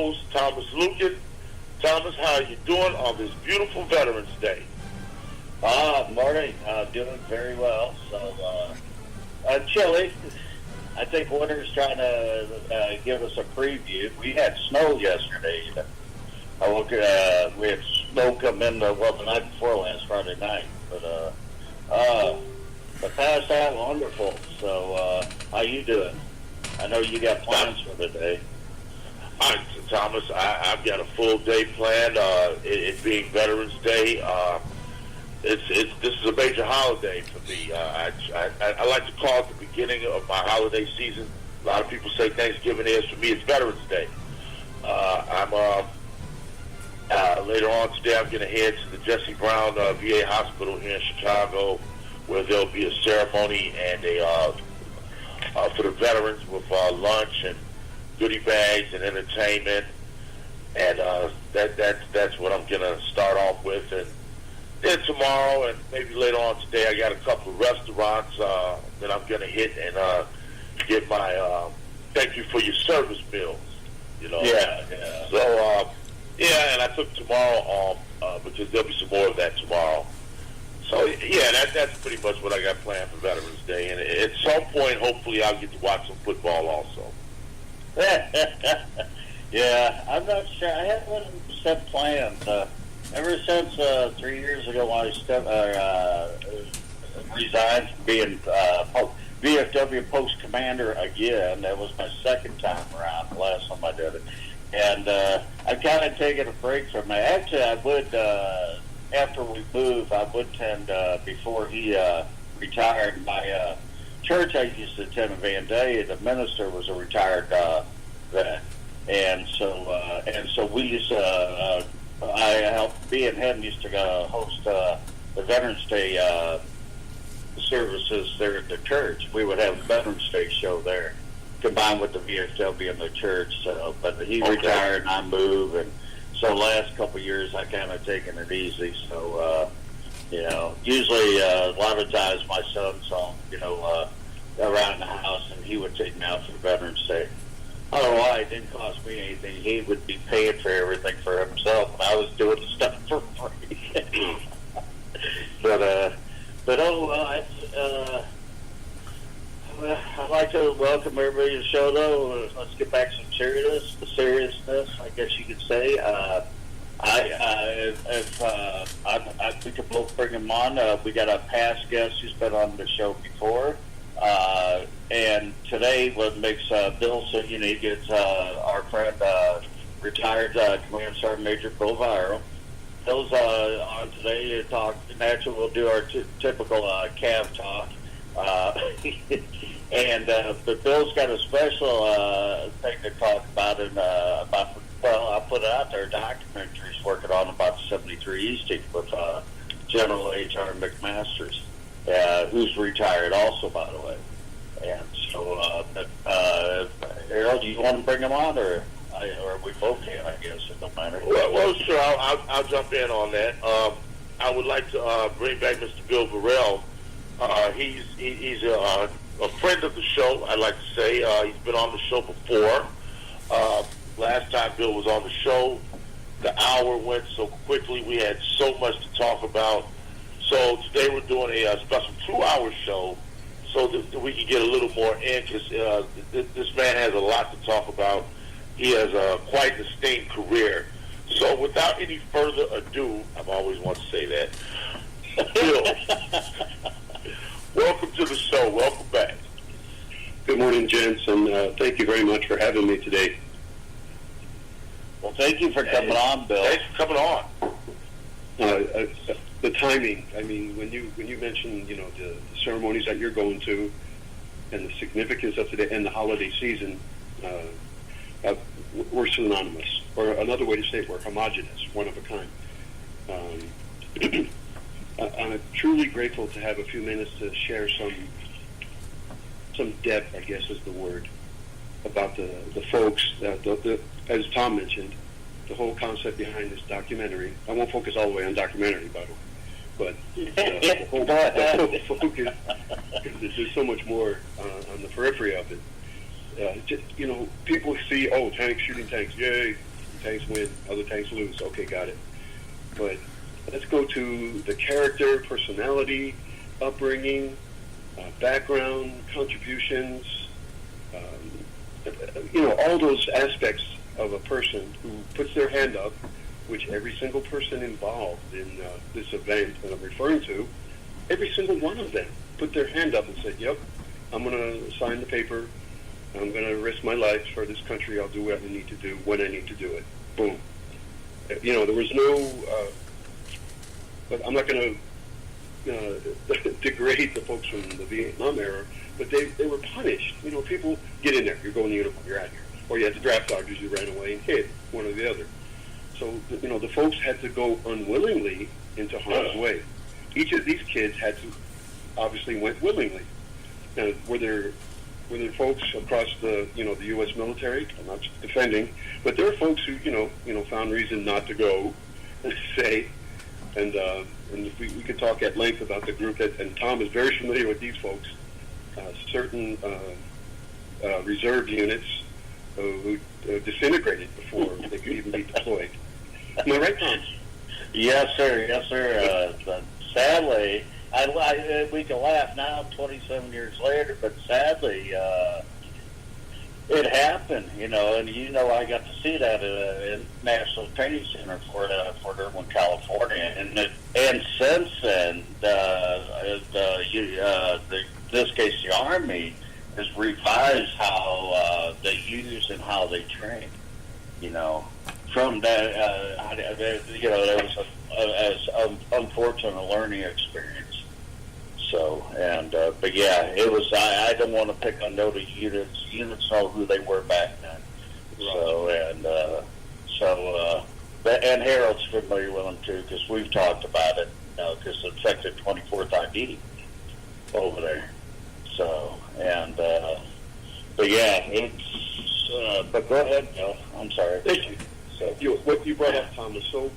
host, Thomas Lucan. Thomas, how are you doing on this beautiful Veterans Day? Morning. Doing very well. So, chilly. I think winter's trying to give us a preview. We had snow yesterday. We had snow come in, the night before last Friday night. But past that, wonderful. So, how you doing? I know you got plans for the day. Thomas, I've got a full day planned. It being Veterans Day, this is a major holiday for me. I like to call it the beginning of my holiday season. A lot of people say Thanksgiving is. For me, it's Veterans Day. Later on today, I'm going to head to the Jesse Brown VA Hospital here in Chicago, where there'll be a ceremony and for the veterans with lunch and goodie bags and entertainment, and that's what I'm gonna start off with. And then tomorrow and maybe later on today, I got a couple of restaurants that I'm gonna hit and get my thank you for your service meals. Yeah. So and I took tomorrow off because there'll be some more of that tomorrow. So that's pretty much what I got planned for Veterans Day. And at some point, hopefully, I'll get to watch some football also. Yeah, I'm not sure. I haven't set plans. Ever since 3 years ago when I resigned from being VFW post commander again, that was my second time around, the last time I did it. And I've kind of taken a break from that. Actually, I would, after we move, I would tend, before he retired, my church I used to attend in Van Day, the minister was a retired vet, and so we used to. I helped. Me and him used to host the Veterans Day services there at the church. We would have a Veterans Day show there, combined with the VFW in the church. So, but he retired and I moved, and so last couple of years I kind of taken it easy. So. Usually a lot of times my son's home, around the house, and he would take me out for Veterans Day. I don't know why it didn't cost me anything. He would be paying for everything for himself, and I was doing the stuff for free. I'd like to welcome everybody to the show, though. Let's get back to some seriousness, I guess you could say. We could both bring him on. We got a past guest who's been on the show before. And today, what makes Bill so unique is our friend, retired Command Sergeant Major Bill Virrill. Bill's on today to talk. Naturally, we'll do our typical CAV talk. But Bill's got a special thing to talk about, I'll put it out there, documentary he's working on about 73 Easting with General HR McMasters, who's retired also, by the way. And so, Harold, do you want to bring him on, or we both can, I guess, it don't matter. Well, sure, I'll jump in on that. I would like to bring back Mr. Bill Virrill. He's a friend of the show, I'd like to say. He's been on the show before. Last time Bill was on the show, the hour went so quickly. We had so much to talk about. So today we're doing a special 2-hour show so that we can get a little more in, because this man has a lot to talk about. He has quite a distinct career. So without any further ado, I've always wanted to say that, Bill, welcome to the show. Welcome back. Good morning, gents, and thank you very much for having me today. Well, thank you for coming on, Bill. Thanks for coming on. The timing. I mean, when you mentioned the ceremonies that you're going to, and the significance of today and the holiday season, we're synonymous. Or another way to say it, we're homogenous, one of a kind. I'm truly grateful to have a few minutes to share some depth, I guess is the word, about the folks that, as Tom mentioned, the whole concept behind this documentary. I won't focus all the way on documentary, by the way, but the whole focus, because there's so much more on the periphery of it. People see, tanks shooting tanks, yay, tanks win, other tanks lose. Okay, got it. But let's go to the character, personality, upbringing, background, contributions, all those aspects of a person who puts their hand up, which every single person involved in this event that I'm referring to, every single one of them put their hand up and said, yep, I'm going to sign the paper. I'm going to risk my life for this country. I'll do what I need to do when I need to do it. Boom. There was no, but I'm not going to degrade the folks from the Vietnam era, but they were punished. People, get in there. You're going to uniform. You're out here. Or you had the draft dodgers. You ran away and hid, one or the other. So, the folks had to go unwillingly into harm's way. Each of these kids had to, obviously went willingly. Now, were there folks across the U.S. military? I'm not defending, but there are folks who found reason not to go. Say, and we could talk at length about the group and Tom is very familiar with these folks. Certain reserve units who disintegrated before they could even be deployed. Am I right, Tom? Yes, sir. Yes, sir. Sadly, we can laugh now, 27 years later, but sadly, it happened, and I got to see that in National Training Center for Fort Irwin, California, and since then, this case, the Army has revised how they use and how they train. From that, that was an unfortunate learning experience. So, but yeah, it was. I don't want to pick on those units. Units know who they were back then. Right. And Harold's familiar with them too, because we've talked about it. Because it affected 24th ID over there. So, but yeah, it's. But go ahead, Bill. I'm sorry. Thank you. So, what you brought up, Tom, is so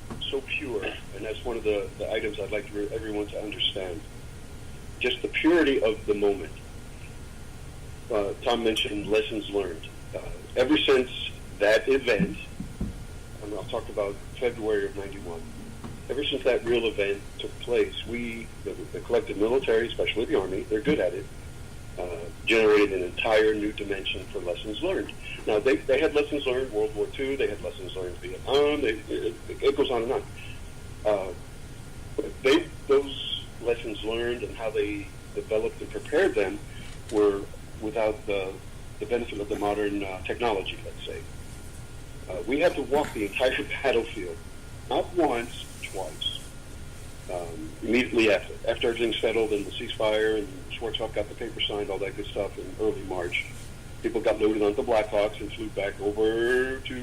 pure, and that's one of the items I'd like everyone to understand. Just the purity of the moment. Tom mentioned lessons learned. Ever since that event, and I'll talk about February of '91, ever since that real event took place, the collective military, especially the Army, they're good at it, generated an entire new dimension for lessons learned. Now, they had lessons learned World War II, they had lessons learned Vietnam, it goes on and on. But those lessons learned and how they developed and prepared them were without the benefit of the modern technology, let's say. We had to walk the entire battlefield, not once, twice. Immediately after everything's settled and the ceasefire and Schwarzkopf got the paper signed, all that good stuff in early March, people got loaded onto Blackhawks and flew back over to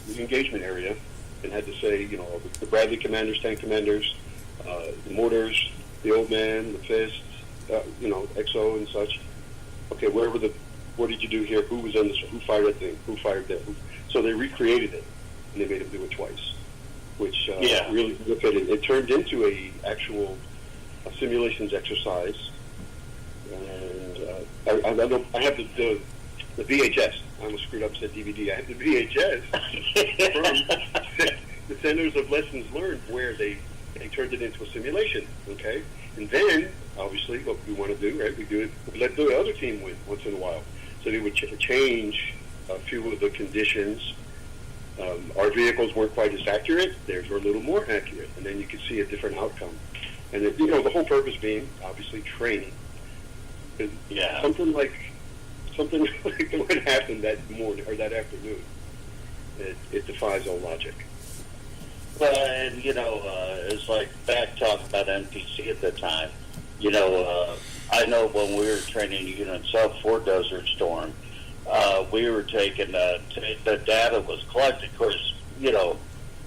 the engagement area and had to say, the Bradley commanders, tank commanders, the mortars, the old man, the fists, XO and such. Okay, what did you do here? Who was in this? Who fired that thing? Who fired that? So they recreated it, and they made him do it twice, which really benefited. It turned into a actual simulations exercise, and I have the VHS. I almost screwed up and said DVD. I have the VHS from the Centers of Lessons Learned, where they turned it into a simulation. Okay, and then obviously what we want to do, right? We let the other team win once in a while. So they would change a few of the conditions. Our vehicles weren't quite as accurate; theirs were a little more accurate, and then you could see a different outcome. And the whole purpose being obviously training. Yeah. Something like what happened that morning or that afternoon. It defies all logic. Well, and it's like back talking about MTC at the time. I know when we were training units up for Desert Storm, we were taking the data was collected. Of course,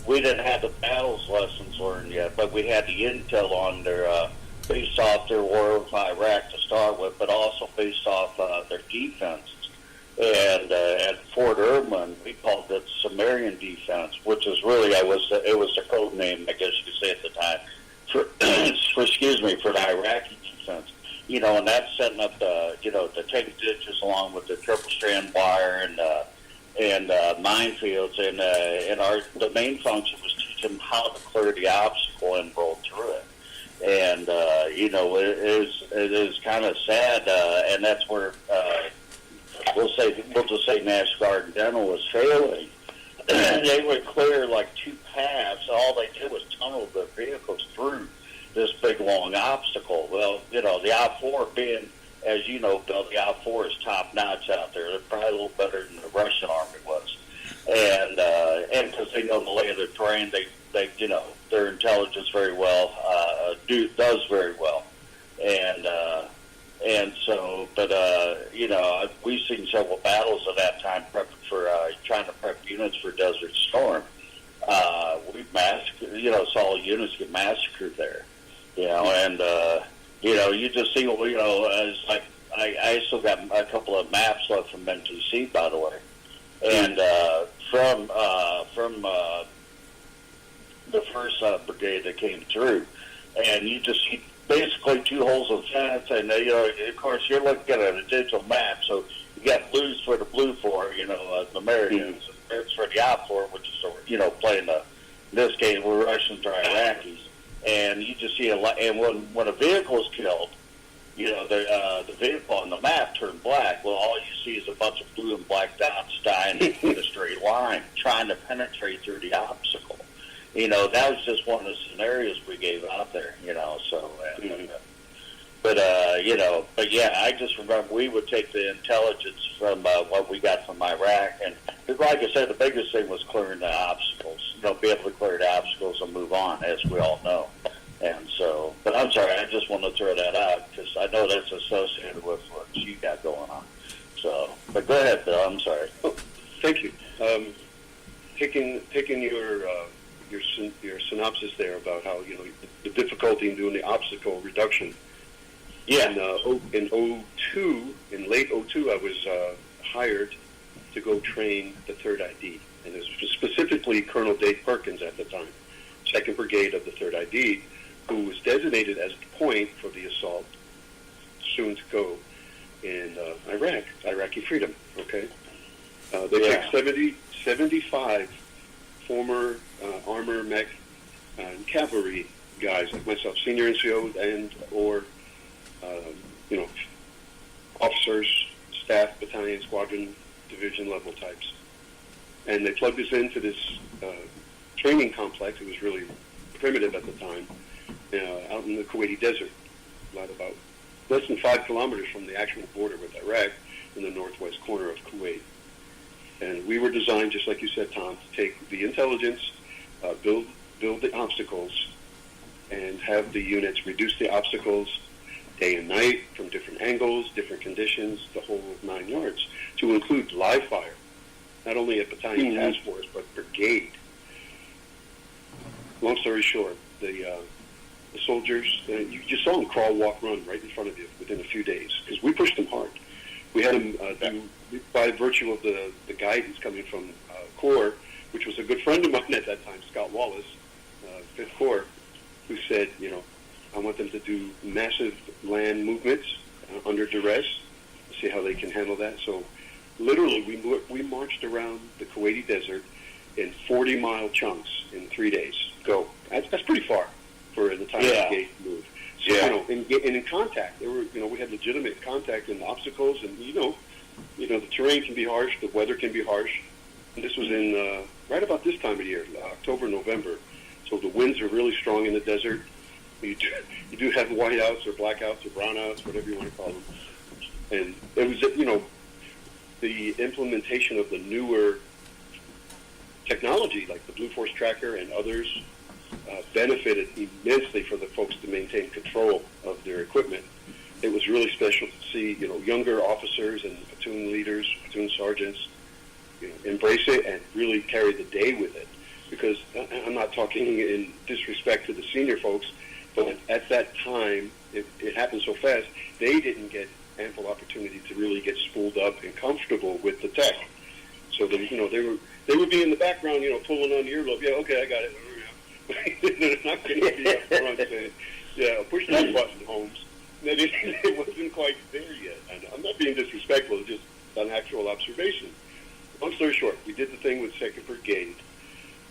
we didn't have the battles lessons learned yet, but we had the intel on their based off their war with Iraq to start with, but also based off their defenses. And at Fort Irwin, we called it Sumerian defense, which is really it was the code name, I guess you could say at the time, for the Iraqi defense. And that's setting up the tank ditches along with the triple strand wire and and minefields, and the main function was teach them how to clear the obstacle and roll through it. And it is kind of sad, and that's where we'll just say National Guard and Dental was failing. They would clear like 2 paths. All they did was tunnel their vehicles through this big long obstacle. Well, the I-4 being, as you know, Bill, the I-4 is top notch out there. They're probably a little better than the Russian Army was, and because they know the lay of the terrain, they their intelligence very well does very well, and so, but we've seen several battles at that time prepping for trying to prep units for Desert Storm. We massacred, saw units get massacred there, and you just see, it's like I still got a couple of maps left from NTC, by the way, and from the first brigade that came through, and you just see basically 2 holes of fence, and of course you're looking at a digital map, so you got blues for the blue for the Americans, and reds for the I-4, which is playing in this case we're Russians or Iraqis, and you just see a lot. And when a vehicle is killed, the vehicle on the map turned black. Well, all you see is a bunch of blue and black dots dying in a straight line, trying to penetrate through the obstacle. That was just one of the scenarios we gave out there, so, but yeah, I just remember we would take the intelligence from what we got from Iraq, and like I said, the biggest thing was clearing the obstacles, be able to clear the obstacles and move on, as we all know. And so, but I'm sorry, I just want to throw that out, because I know that's associated with what you got going on. So, but go ahead, Bill, I'm sorry. Oh, thank you. Taking your synopsis there about how the difficulty in doing the obstacle reduction. Yeah. In in late 02, I was hired to go train the 3rd ID, and this was specifically Colonel Dave Perkins at the time, 2nd Brigade of the 3rd ID, who was designated as the point for the assault soon to go in Iraqi freedom. Okay, they took 75 former armor, mech, and cavalry guys like myself, senior NCO or officers, staff, battalion, squadron, division level types. And they plugged us into this training complex. It was really primitive at the time, out in the Kuwaiti desert, about less than 5 kilometers from the actual border with Iraq in the northwest corner of Kuwait. And we were designed, just like you said, Tom, to take the intelligence, build the obstacles, and have the units reduce the obstacles day and night from different angles, different conditions, the whole 9 yards, to include live fire, not only at battalion task force, but brigade. Long story short, the soldiers, you just saw them crawl, walk, run right in front of you within a few days, because we pushed them hard. We had them by virtue of the guidance coming from Corps, which was a good friend of mine at that time, Scott Wallace, 5th Corps, who said, I want them to do massive land movements under duress, see how they can handle that. So literally, we marched around the Kuwaiti desert in 40-mile chunks in 3 days. Go. That's pretty far for an entire brigade move. So, and in contact, there were, we had legitimate contact in obstacles, and the terrain can be harsh, the weather can be harsh. And this was in right about this time of year, October, November. So the winds are really strong in the desert. You do have whiteouts or blackouts or brownouts, whatever you want to call them. And it was, the implementation of the newer technology, like the Blue Force Tracker and others, benefited immensely for the folks to maintain control of their equipment. It was really special to see, younger officers and platoon leaders, platoon sergeants, embrace it and really carry the day with it. Because I'm not talking in disrespect to the senior folks, but at that time, it happened so fast, they didn't get ample opportunity to really get spooled up and comfortable with the tech. So that, they would be in the background, pulling on the earlobe. Yeah, okay, I got it. They're not going to be up front saying, push that button, Holmes. It wasn't quite there yet. I'm not being disrespectful, it's just an actual observation. long story short, we did the thing with 2nd Brigade.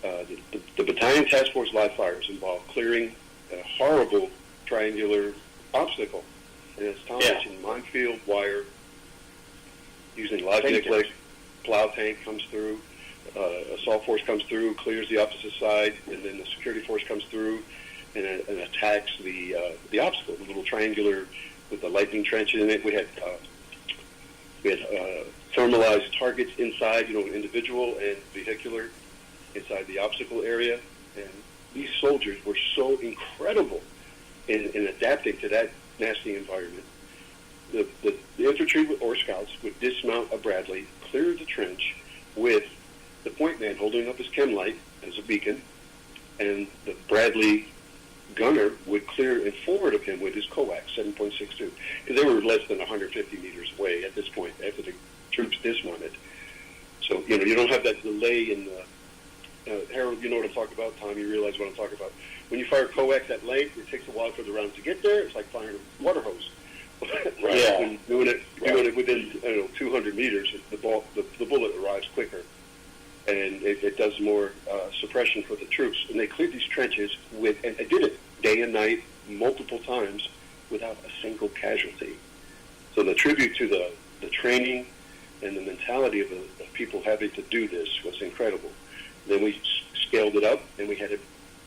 The battalion task force live fires involved clearing a horrible triangular obstacle. And as Tom mentioned, minefield, wire, using live Nicklick, plow tank comes through, assault force comes through, clears the opposite side, and then the security force comes through and attacks the obstacle, the little triangular with the lightning trench in it. We had thermalized targets inside, individual and vehicular, inside the obstacle area. And these soldiers were so incredible in adapting to that nasty environment. The infantry or scouts would dismount a Bradley, clear the trench with the point man holding up his chem light as a beacon, and the Bradley gunner would clear in forward of him with his coax 7.62, because they were less than 150 meters away at this point after the troops dismounted. So you don't have that delay in the Harold. You know what I'm talking about. Tom, you realize what I'm talking about. When you fire coax at length, it takes a while for the round to get there. It's like firing a water hose. Right. Yeah. When doing it within 200 meters, the bullet arrives quicker, and it does more suppression for the troops. And they cleared these trenches and they did it day and night, multiple times, without a single casualty. So the tribute to the training and the mentality of people having to do this was incredible. Then we scaled it up, and we had a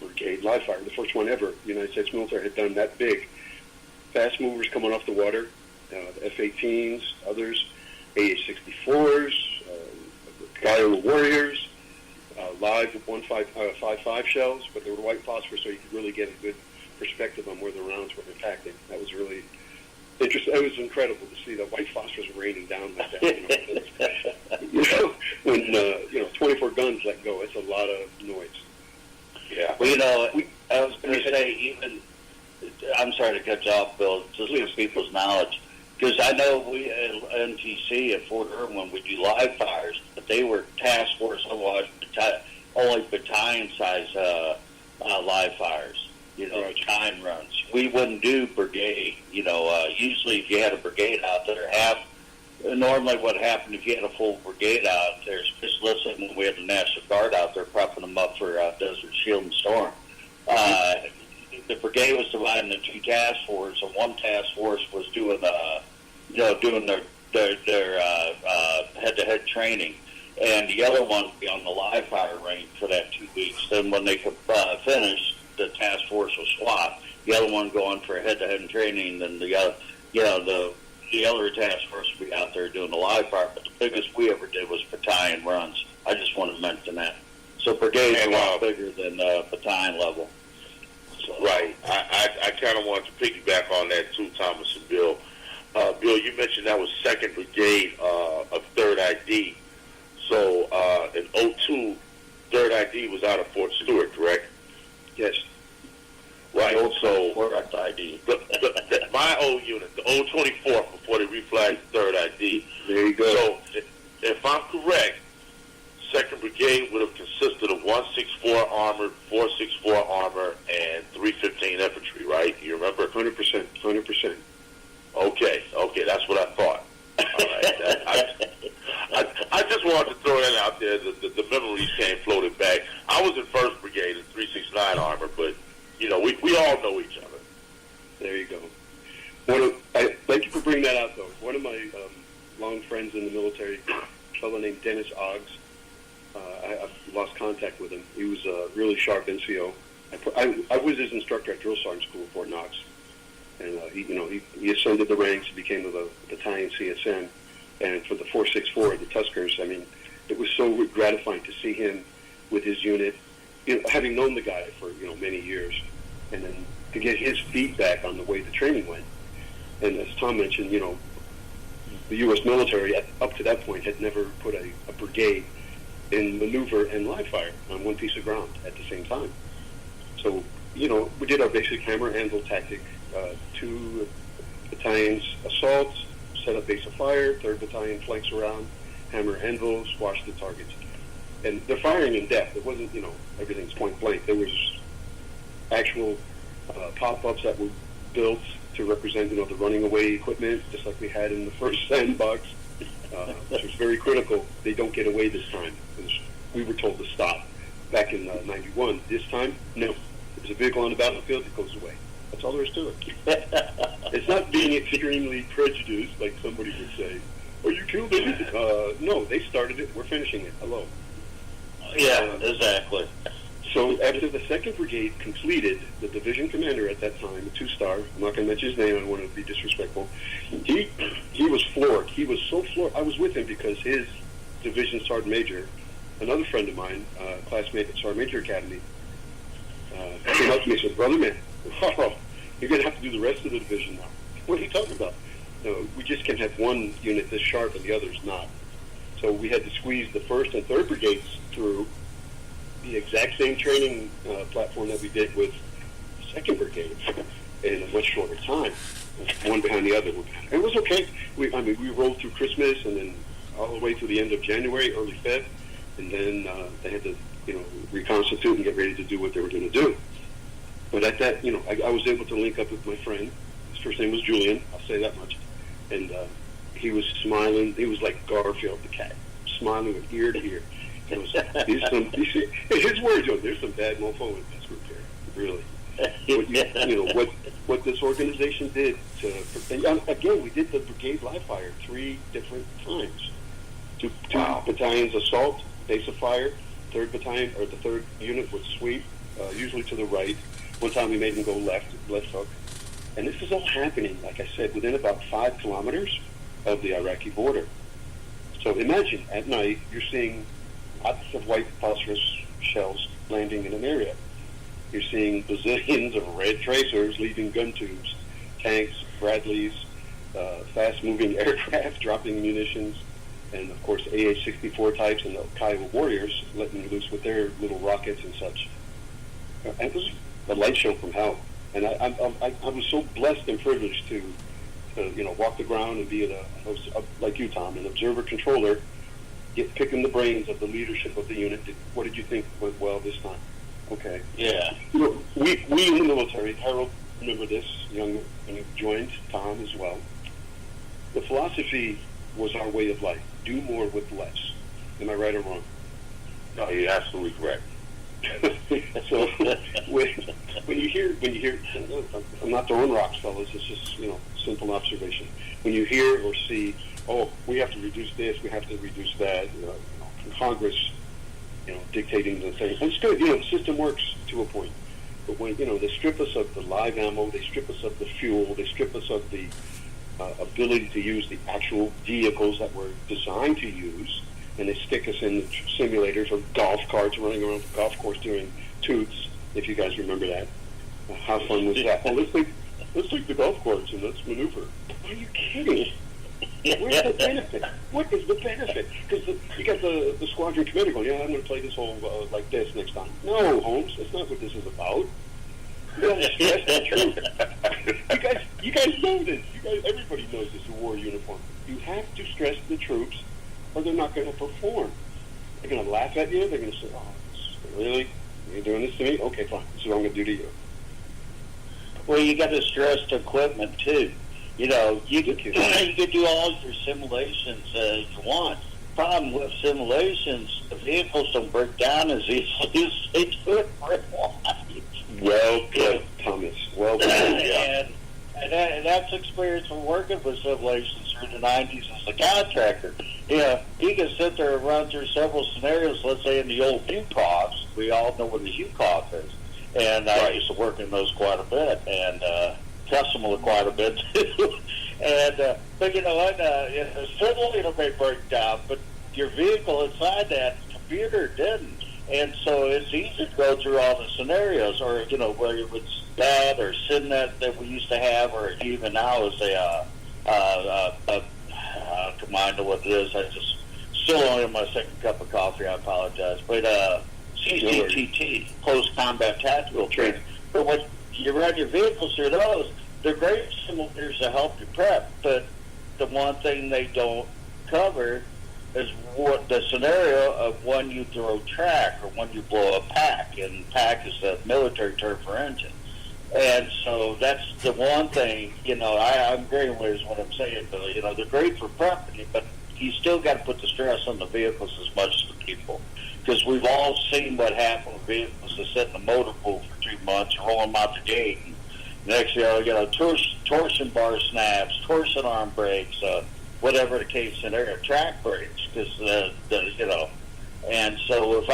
brigade live fire, the first one ever. The United States military had done that big. Fast movers coming off the water, F-18s, others, AH-64s, Virrill Warriors, live 155 shells, but they were white phosphorus, so you could really get a good perspective on where the rounds were impacting. That was really interesting. It was incredible to see that white phosphorus raining down like that. When 24 guns let go, it's a lot of noise. Yeah. Well, I was going to say, even, I'm sorry to cut you off, Bill, just for people's knowledge, because I know we at NTC at Fort Irwin, we do live fires, but they were task force, otherwise only battalion size live fires, time runs. We wouldn't do brigade. Usually if you had a brigade out there, normally what happened if you had a full brigade out there, just listen when we had the National Guard out there prepping them up for Desert Shield and Storm. The brigade was divided into two task forces, and one task force was doing their head-to-head training, and the other one would be on the live fire range for that 2 weeks. Then when they could finish, the task force was swapped. The other one going for head-to-head training, then the other task force would be out there doing the live fire. But the biggest we ever did was battalion runs. I just want to mention that. So brigade is a lot bigger than battalion level. So. Right. I kind of wanted to piggyback on that too, Thomas and Bill. Bill, you mentioned that was 2nd Brigade of 3rd ID. So in 02, 3rd ID was out of Fort Stewart, correct? Yes. Right. So 4th ID. My old unit, the old 24th, before they reflagged 3rd ID. There you go. So if I'm correct, 2nd Brigade would have consisted of 164 armored, 464 armor, and 315 infantry, right? You remember? 100%. Okay, that's what I thought. All right. I just wanted to throw that out there. The memories came floating back. I was in 1st Brigade in 369 armor, but, we all know each other. There you go. Thank you for bringing that out, though. One of my long friends in the military, a fellow named Dennis Oggs, I've lost contact with him. He was a really sharp NCO. I was his instructor at Drill Sergeant School at Fort Knox. And he ascended the ranks, became a battalion CSM, and for the 464, the Tuskers, it was so gratifying to see him with his unit, having known the guy for many years, and then to get his feedback on the way the training went. And as Tom mentioned, the U.S. military up to that point had never put a brigade in maneuver and live fire on one piece of ground at the same time. So we did our basic hammer anvil tactic. 2 battalions assaults, set up base of fire, 3rd battalion flanks around, hammer anvil, squash the targets. And they're firing in depth. It wasn't, everything's point blank. There was actual pop-ups that were built to represent, the running away equipment, just like we had in the first sandbox. which was very critical. They don't get away this time. We were told to stop back in 91. This time, no. There's a vehicle on the battlefield, it goes away. That's all there is to it. It's not being extremely prejudiced, like somebody would say. Oh, you killed it? No, they started it. We're finishing it. Hello. Yeah, exactly. So after the 2nd Brigade completed, the division commander at that time, a 2-star, I'm not going to mention his name, I don't want to be disrespectful, he was floored. He was so floored. I was with him because his division sergeant major, another friend of mine, classmate at Sergeant Major Academy, came up to me and said, "Brother, man, you're going to have to do the rest of the division now." What are you talking about? No, we just can't have one unit this sharp and the others not. So we had to squeeze the 1st and 3rd Brigades through the exact same training platform that we did with 2nd Brigade in a much shorter time, one behind the other. It was okay. We rolled through Christmas and then all the way to the end of January, early Feb, and then they had to, reconstitute and get ready to do what they were going to do. But at that, I was able to link up with my friend. His first name was Julian. I'll say that much. And he was smiling. He was like Garfield the cat, smiling with ear to ear. It was, his words, there's some bad mofo in this group here, really. What this organization did and again, we did the brigade live fire 3 different times. Two battalions assault, base of fire. 3rd battalion or the 3rd unit would sweep, usually to the right. One time we made them go left hook. And this is all happening, like I said, within about 5 kilometers of the Iraqi border. So imagine at night you're seeing lots of white phosphorus shells landing in an area. You're seeing bazillions of red tracers leaving gun tubes, tanks, Bradleys, fast-moving aircraft dropping munitions, and of course AH-64 types and the Kiowa Warriors letting loose with their little rockets and such. And it was a light show from hell. And I was so blessed and privileged to walk the ground and be like you, Tom, an observer controller, picking the brains of the leadership of the unit. What did you think went well this time? Okay. Yeah. We in the military, Harold, remember this, young when you joined, Tom as well. The philosophy was our way of life. Do more with less. Am I right or wrong? No, you're absolutely correct. So when you hear, I'm not throwing rocks, fellas. It's just simple observation. When you hear or see, oh, we have to reduce this, we have to reduce that. Congress, dictating the thing. And it's good. The system works to a point. But when they strip us of the live ammo, they strip us of the fuel, they strip us of the ability to use the actual vehicles that we're designed to use, and they stick us in the simulators or golf carts running around the golf course doing toots, if you guys remember that. How fun was that? Oh, let's take the golf carts and let's maneuver. Are you kidding? Where's the benefit? What is the benefit? Because you got the squadron commander going, I'm going to play this whole like this next time. No, Holmes, that's not what this is about. You gotta stress the truth. You guys know this. Everybody knows this in war uniform. You have to stress the troops, or they're not going to perform. They're going to laugh at you. They're going to say, "Oh, really? You're doing this to me? Okay, fine. This is what I'm going to do to you." Well, you got to stress the equipment too. You could do all your simulations as you want. Problem with simulations, the vehicles don't break down as easily as they do in real life. Well put, Thomas. Well put. And that's experience from working with simulations through the 90s as a contractor. You can sit there and run through several scenarios, let's say in the old HUCOFs. We all know what the HUCOF is. And I used to work in those quite a bit and custom them quite a bit too. But you know what? The simulator may break down, but your vehicle inside that computer didn't. And so it's easy to go through all the scenarios, or whether it's that or SINET that we used to have, or even now is I can mind what it is. I just still only have my second cup of coffee. I apologize, but CCTT, Close Combat Tactical Training. But when you run your vehicles through those, they're great simulators to help you prep. But the one thing they don't cover is what the scenario of when you throw track or when you blow a pack, and pack is the military term for engine. And so that's the one thing, I'm agreeing with what I'm saying, Billy. They're great for prepping you, but you still got to put the stress on the vehicles as much as the people, because we've all seen what happened with vehicles that sit in the motor pool for 2 months and roll them out the gate. And next thing you know, torsion bar snaps, torsion arm breaks, whatever the case in there, track breaks, because you know. And so if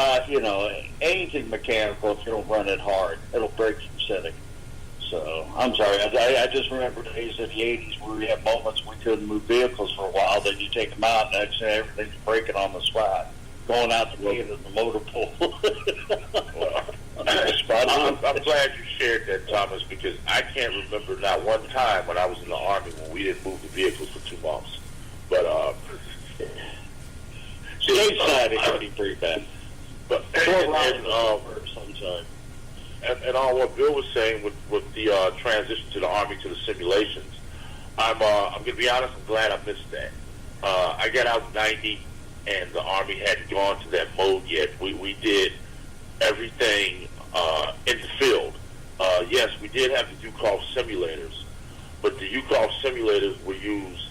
anything mechanical, if you don't run it hard, it'll break from sitting. So I'm sorry, I just remember days in the 80s where we had moments we couldn't move vehicles for a while. Then you take them out, and actually everything's breaking on the spot, going out the gate of the motor pool. I'm glad you shared that, Thomas, because I can't remember not one time when I was in the Army when we didn't move the vehicles for 2 months. But stateside it can be pretty bad. But and on what Bill was saying with the transition to the Army to the simulations, I'm going to be honest, I'm glad I missed that. I got out in 90, and the Army hadn't gone to that mode yet. We did everything in the field. Yes, we did have the UCOF simulators, but the UCOF simulators were used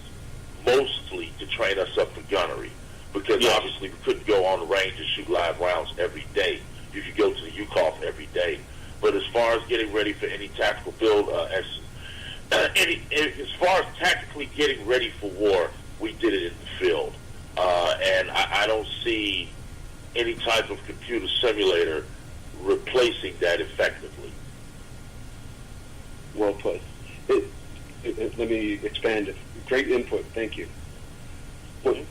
mostly to train us up for gunnery, because obviously we couldn't go on the range and shoot live rounds every day. You could go to the UCOF every day. But as far as getting ready for any tactical field, as far as tactically getting ready for war, we did it in the field. And I don't see any type of computer simulator replacing that effectively. Well put. Let me expand it. Great input. Thank you.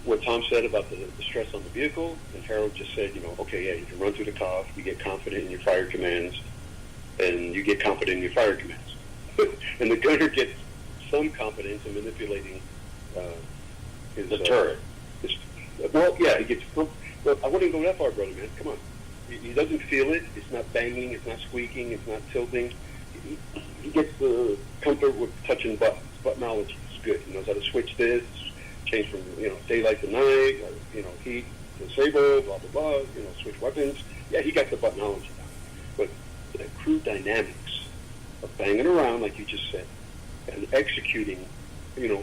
What Tom said about the stress on the vehicle, and Harold just said, okay, yeah, you can run through the COF, you get confident in your fire commands, and you get confident in your fire commands. And the gunner gets some confidence in manipulating the turret. He gets. Well, I wouldn't go that far, brother, man. Come on. He doesn't feel it. It's not banging. It's not squeaking. It's not tilting. He gets the comfort with touching buttons. Buttonology is good. He knows how to switch this, change from daylight to night, heat to disable, blah blah blah. Switch weapons. Yeah, he got the buttonology down. But the crew dynamics of banging around, like you just said, and executing,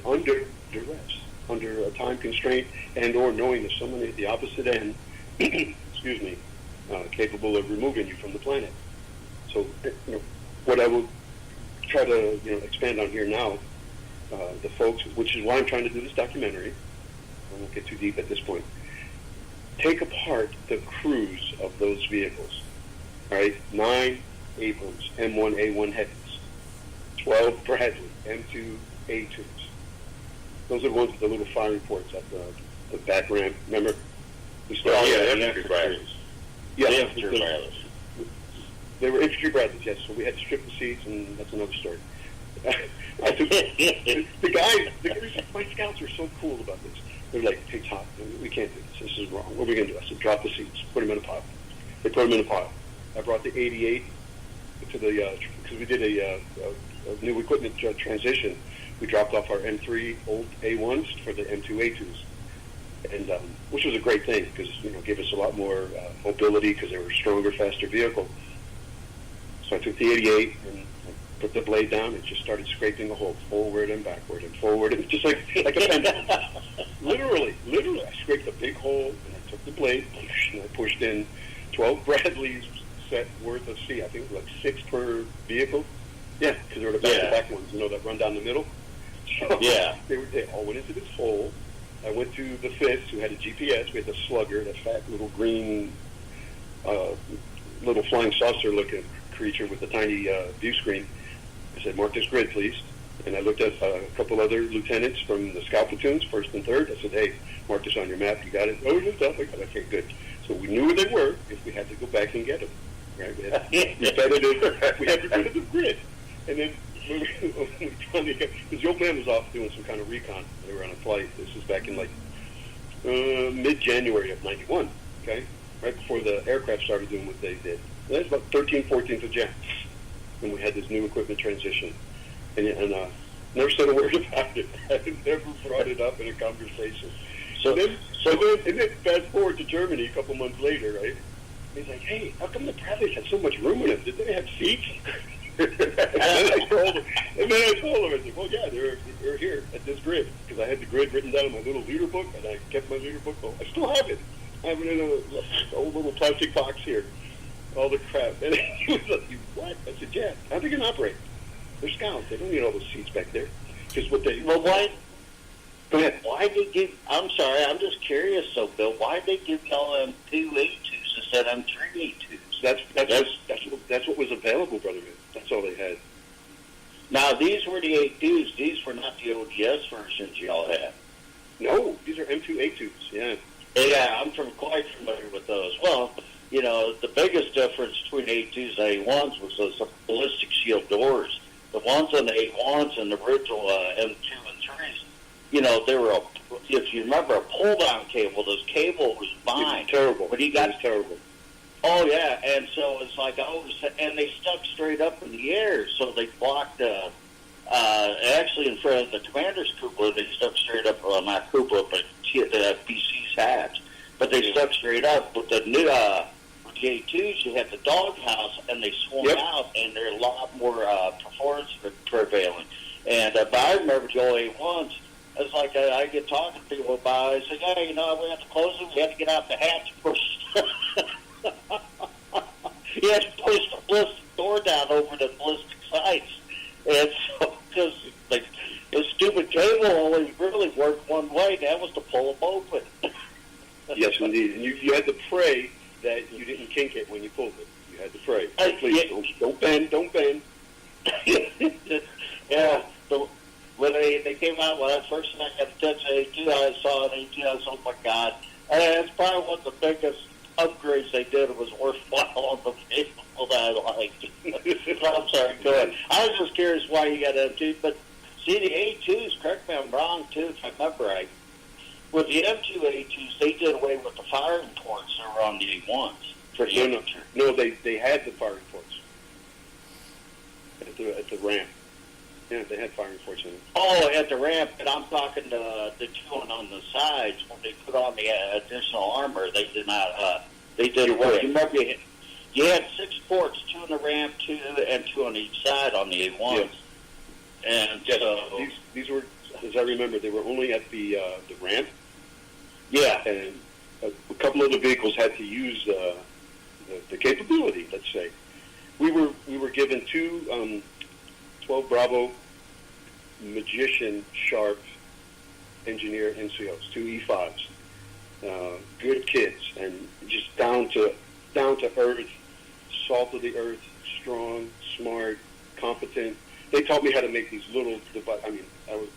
under duress, under a time constraint, and or knowing there's someone at the opposite end, excuse me, capable of removing you from the planet. So, what I will try to expand on here now, the folks, which is why I'm trying to do this documentary. I won't get too deep at this point. Take apart the crews of those vehicles. All right, 9 Abrams M1A1 heavies, 12 Bradley M2 A2s. Those are the ones with the little firing ports at the back ramp. Remember? Infantry Bradleys. Yeah, the infantry Bradleys. They were infantry Bradleys, yes. So we had to strip the seats, and that's another story. The guys, my scouts are so cool about this. They're like, hey, Tom, we can't do this. This is wrong. What are we going to do? I said, drop the seats. Put them in a pile. They put them in a pile. I brought the 88 to the, because we did a new equipment transition. We dropped off our M3 old A1s for the M2 A2s, and which was a great thing because gave us a lot more mobility because they were a stronger, faster vehicle. So I took the 88 and put the blade down and just started scraping the hole forward and backward and forward, and just like a pendulum. literally, I scraped a big hole and I took the blade and I pushed in 12 Bradleys set worth of seat. I think it was like 6 per vehicle. Yeah, because they were the back-to-back ones, that run down the middle. So they all went into this hole. I went to the fifth, who had a GPS. We had the Slugger, that fat little green, little flying saucer-looking creature with a tiny view screen. I said, mark this grid, please. And I looked at a couple other lieutenants from the scout platoons, 1st and 3rd. I said, hey, mark this on your map. You got it? Oh, it's up. Okay, good. So we knew where they were if we had to go back and get them. Right? We had repetitive grid. And then we finally got, because the old man was off doing some kind of recon. They were on a flight. This was back in mid-January of 91, okay? Right before the aircraft started doing what they did. And that was about 14th of Jan when we had this new equipment transition. And never said a word about it. I never brought it up in a conversation. So then fast forward to Germany a couple months later, right? He's like, hey, how come the Bradleys had so much room in them? Did they have seats? and then I told him, I said, well, yeah, they're here at this grid, because I had the grid written down in my little leader book, and I kept my leader book. Well, I still have it. I have it in an old little plastic box here. All the crap. And he was like, "You what?" I said, "Yeah, how they can operate? They're scouts. They don't need all those seats back there." Because what they... Well, why... Go ahead. Why did they give... I'm sorry, I'm just curious, though, Bill. Why did they give y'all M2 A2s instead of M3 A2s? That's what was available, brother man. That's all they had. Now, these were the A2s. These were not the ODS versions y'all had. No, these are M2 A2s, yeah. Yeah, I'm quite familiar with those. Well, you know, the biggest difference between A2s and A1s was those ballistic shield doors. The ones on the A1s and the original M2 and 3s, you know, they were, if you remember, a pull-down cable. Those cable was fine. It was terrible. But it was terrible. Oh, yeah, and so it's like, and they stuck straight up in the air, so they blocked, actually in front of the commander's cupola, they stuck straight up, well, not cupola, but the BC's hatch. But they stuck straight up. With the new, with the A2s, you had the doghouse, and they swung out, and they're a lot more performance prevailing. And but I remember the old A1s. It's like I get talking to people about it. I say, yeah, you know, we have to close it. We have to get out the hatch first. You have to push the ballistic door down over the ballistic sights. And so, because the stupid cable only really worked one way, and that was to pull them open. Yes, indeed. And you had to pray that you didn't kink it when you pulled it. You had to pray. Please, don't bend, don't bend. Yeah. So when they came out, when I first I got to touch A2, I saw an A2, I was, oh my God. And it's probably one of the biggest upgrades they did. It was worthwhile on the cable that I liked. I'm sorry, go ahead. I was just curious why you got M2, but see, the A2s, correct me if I'm wrong, too, if I remember right. With the M2 A2s, they did away with the firing ports that were on the A1s for the infantry. No, they had the firing ports at the ramp. Yeah, they had firing ports in it. Oh, at the ramp, and I'm talking the two on the sides. When they put on the additional armor, they did not. They did away. You remember you had 6 ports, 2 on the ramp, 2 and 2 on each side on the A1s. Yeah. And so these were, as I remember, they were only at the ramp. Yeah. And a couple of the vehicles had to use the capability. Let's say we were given 2 12 Bravo Magician Sharp Engineer NCOs, 2 E5s. Good kids and just down to earth, salt of the earth, strong, smart, competent. They taught me how to make these little devices. I mean,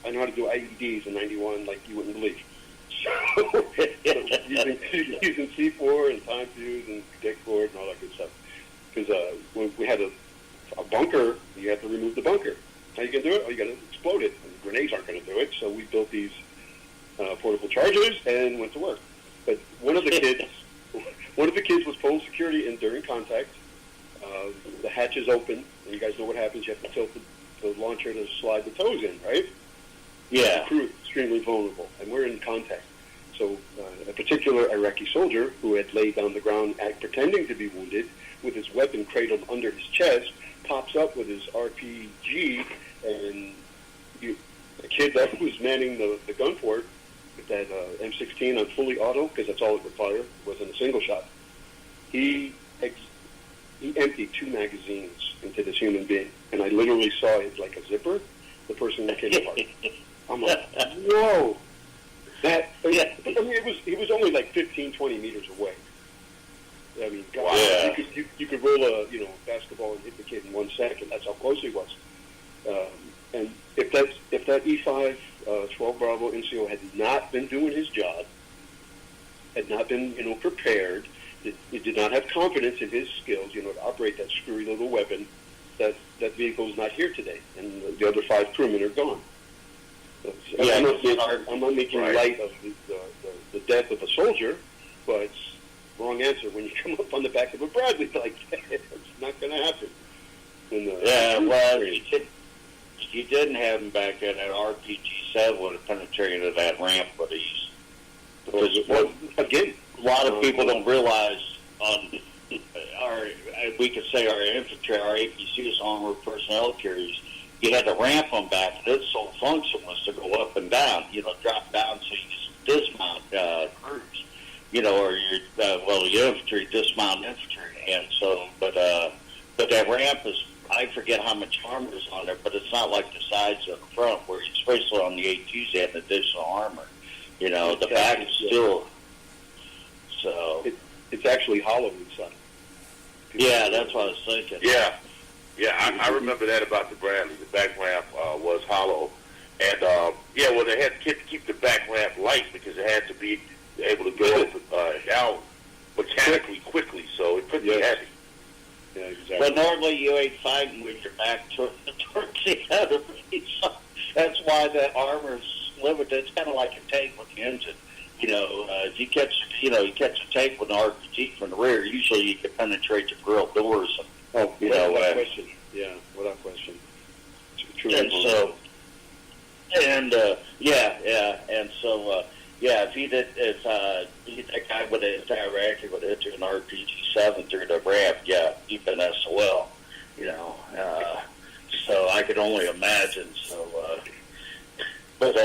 I know how to do IEDs in '91 like you wouldn't believe. So using C4 and time fuse and dick cord and all that good stuff. Because when we had a bunker, you have to remove the bunker. How you going to do it? Oh, you got to explode it. And grenades aren't going to do it. So we built these portable chargers and went to work. But one of the kids was pulling security in during contact. The hatch is open, and you guys know what happens. You have to tilt the launcher to slide the toes in, right? yeah. The crew is extremely vulnerable, and we're in contact. So a particular Iraqi soldier who had laid down the ground pretending to be wounded with his weapon cradled under his chest pops up with his RPG, and the kid that was manning the gun port with that M16 on fully auto, because that's all it would fire, wasn't a single shot. He emptied 2 magazines into this human being, and I literally saw it like a zipper. The person came apart. I'm like, whoa. I mean, he was only like 15, 20 meters away. I mean, God, wow. you could roll a basketball and hit the kid in 1 second. That's how close he was. And if that E5 12 Bravo NCO had not been doing his job, had not been prepared, it did not have confidence in his skills, to operate that screwy little weapon, that vehicle is not here today, and the other 5 crewmen are gone. I'm not making light of the death of a soldier, but it's wrong answer when you come up on the back of a Bradley like that. It's not going to happen. You didn't have him back in an RPG-7 would have penetrated into that ramp with ease. Because again, a lot of people don't realize, we could say our infantry, our APCs, armored personnel carriers, you had to ramp them back. And its sole function was to go up and down, drop down so you just dismount crews, or your the infantry dismount infantry. And so, but that ramp is, I forget how much armor is on there, but it's not like the sides of the front, where especially on the A2s they had additional armor. The back is still. So it's actually hollow inside. Yeah, that's what I was thinking. Yeah, I remember that about the Bradley. The back ramp was hollow, and they had to keep the back ramp light because it had to be able to go up, down mechanically quickly, so it couldn't be heavy. Yeah, exactly. But normally you ain't fighting with your back towards the enemy, so that's why the armor's limited. It's kind of like a tank with the engine. If you catch a tank with an RPG from the rear, usually you can penetrate the grill doors. Without question. Yeah, without question. True. And so, if that guy would have directed would have hit an RPG-7 through the ramp, you've been SOL. So I could only imagine. So. But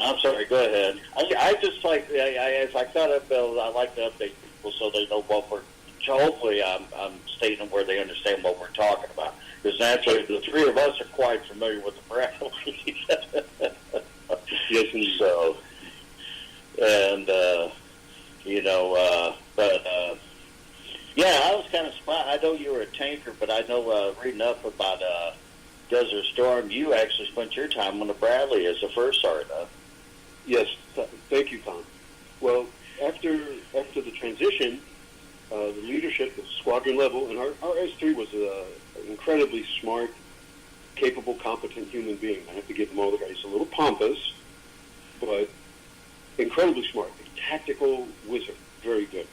I'm sorry. Go ahead. I just like as I got up, I like to update people so they know what we're. Hopefully, I'm stating where they understand what we're talking about. Because naturally, the three of us are quite familiar with the Bradley. Yes, indeed. So, and I was kind of surprised. I know you were a tanker, but I know reading up about Desert Storm, you actually spent your time on the Bradley as a first sergeant. Huh? Yes, thank you, Tom. Well, after the transition, the leadership was squadron level, and our S3 was an incredibly smart, capable, competent human being. I have to give him all the credit. He's a little pompous, but incredibly smart. A tactical wizard, very good.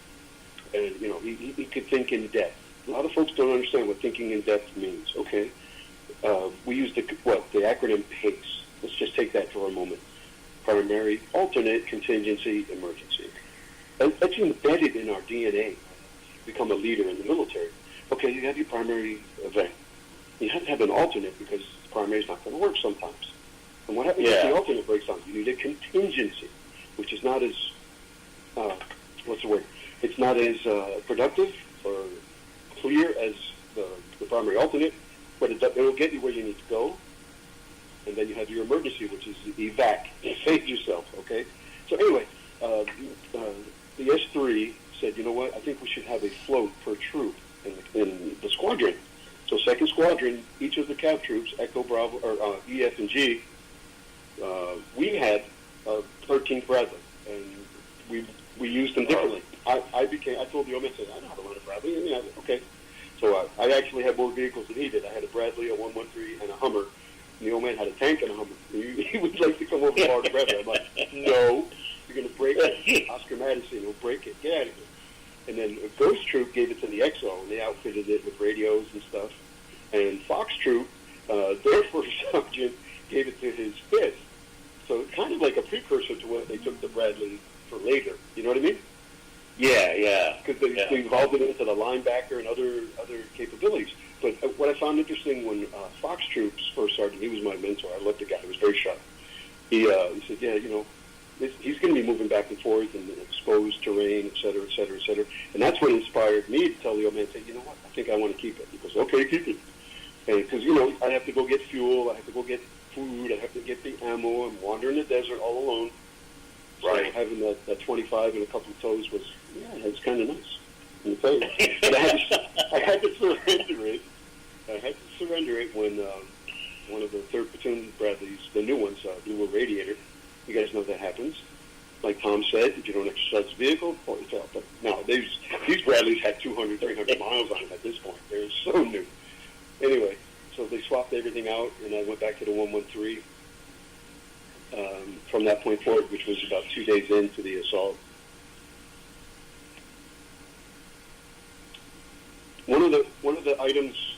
And, he could think in depth. A lot of folks don't understand what thinking in depth means. Okay. We use the acronym PACE. Let's just take that for a moment. Primary, alternate, contingency, emergency. And that's embedded in our DNA. Become a leader in the military. Okay, you have your primary event. You have to have an alternate because the primary is not going to work sometimes. And what happens if the alternate breaks down? You need a contingency, which is not as, It's not as productive or clear as the primary alternate, but it will get you where you need to go. And then you have your emergency, which is the evac. Save yourself, okay? So anyway, the S3 said, you know what, I think we should have a float per troop in the squadron. So second squadron, each of the cav troops, Echo, Bravo, or E, F, and G, we had 13th Bradley, and we used them differently. I told the old man, I said, I know how to run a Bradley. Okay. So I actually had more vehicles than he did. I had a Bradley, a 113, and a Hummer. And the old man had a tank and a Hummer. He would like to come over to borrow the Bradley. I'm like, no, you're going to break it. Oscar Madison will break it. Get out of here. And then Ghost Troop gave it to the XO, and they outfitted it with radios and stuff. And Fox Troop, their first sergeant, gave it to his fifth. So it's kind of like a precursor to what they took the Bradley for later. You know what I mean? Yeah. Because they evolved it into the linebacker and other capabilities. But what I found interesting when Fox Troop's first sergeant, he was my mentor. I loved the guy. He was very sharp. He said, he's going to be moving back and forth in exposed terrain, et cetera, et cetera, et cetera. And that's what inspired me to tell the old man, say, you know what, I think I want to keep it. He goes, okay, keep it. And because, I have to go get fuel, I have to go get food, I have to get the ammo, I'm wandering the desert all alone. Right. So having that 25 and a couple of toes was, it's kind of nice. But I had to surrender it. I had to surrender it when one of the 3rd Platoon Bradleys, the new ones, blew a radiator. You guys know that happens. Like Tom said, if you don't exercise the vehicle, it's out. But now, these Bradleys had 200, 300 miles on them at this point. They're so new. Anyway, so they swapped everything out, and I went back to the 113 from that point forward, which was about 2 days into the assault. One of the items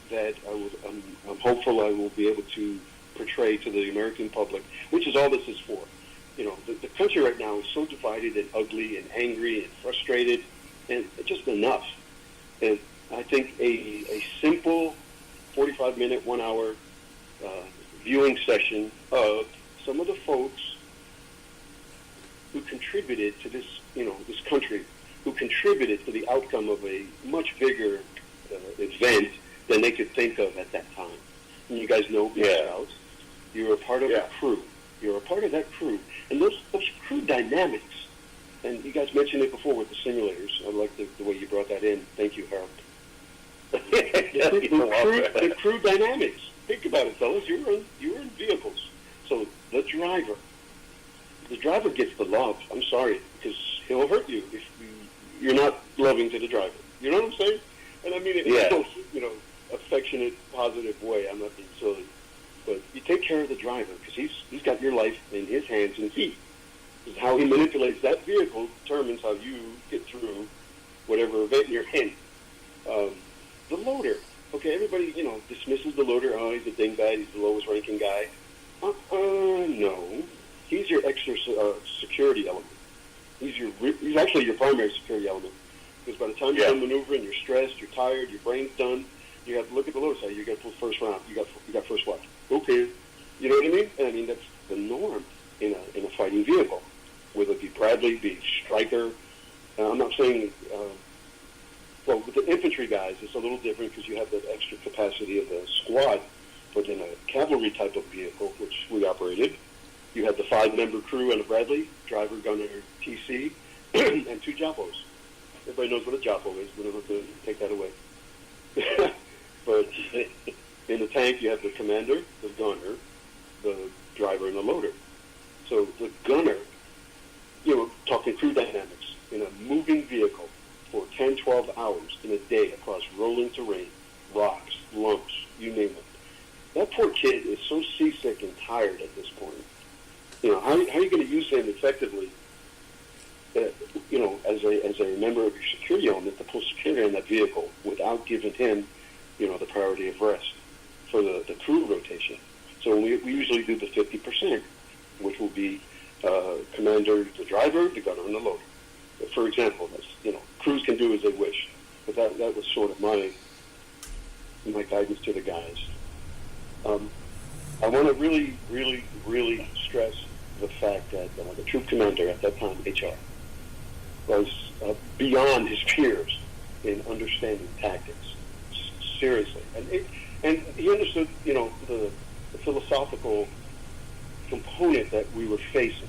that I'm hopeful I will be able to portray to the American public, which is all this is for. The country right now is so divided and ugly and angry and frustrated, and just enough. And I think a simple 45-minute, 1 hour viewing session of some of the folks who contributed to this, this country, who contributed to the outcome of a much bigger event than they could think of at that time. And you guys know Boy Scouts. You're a part of a crew. You're a part of that crew. And those crew dynamics, and you guys mentioned it before with the simulators. I like the way you brought that in. Thank you, Harold. The crew dynamics. Think about it, fellas. You were in vehicles. So the driver gets the love. I'm sorry, because he'll hurt you if you're not loving to the driver. You know what I'm saying? And I mean it in a most, affectionate, positive way. I'm not being silly. But you take care of the driver because he's got your life in his hands and feet. Because how he manipulates that vehicle determines how you get through whatever event you're in. The loader. Okay, everybody, dismisses the loader. Oh, he's a dingbat. He's the lowest ranking guy. No. He's your extra security element. He's actually your primary security element. Because by the time you're done maneuvering, you're stressed, you're tired, your brain's done. You have to look at the loader side. You got to pull first round. You got first watch. Okay, you know what I mean? And I mean that's the norm in a fighting vehicle, whether it be Bradley, be Stryker. I'm not saying. Well, with the infantry guys, it's a little different because you have that extra capacity of the squad. But in a cavalry type of vehicle, which we operated, you had the 5-member crew and a Bradley, driver, gunner, TC, and 2 Jappos. Everybody knows what a Jappo is. We don't have to take that away. But in the tank, you have the commander, the gunner, the driver, and the loader. So the gunner, talking crew dynamics, in a moving vehicle for 10, 12 hours in a day across rolling terrain, rocks, lumps, you name it. That poor kid is so seasick and tired at this point. How are you going to use him effectively, as a member of your security element to pull security in that vehicle without giving him, the priority of rest for the crew rotation? So we usually do the 50%, which will be commander, the driver, the gunner, and the loader. For example, crews can do as they wish, but that was sort of my guidance to the guys. I want to really, really, really stress the fact that the troop commander at that time, HR, was beyond his peers in understanding tactics. Seriously, and he understood, the philosophical component that we were facing,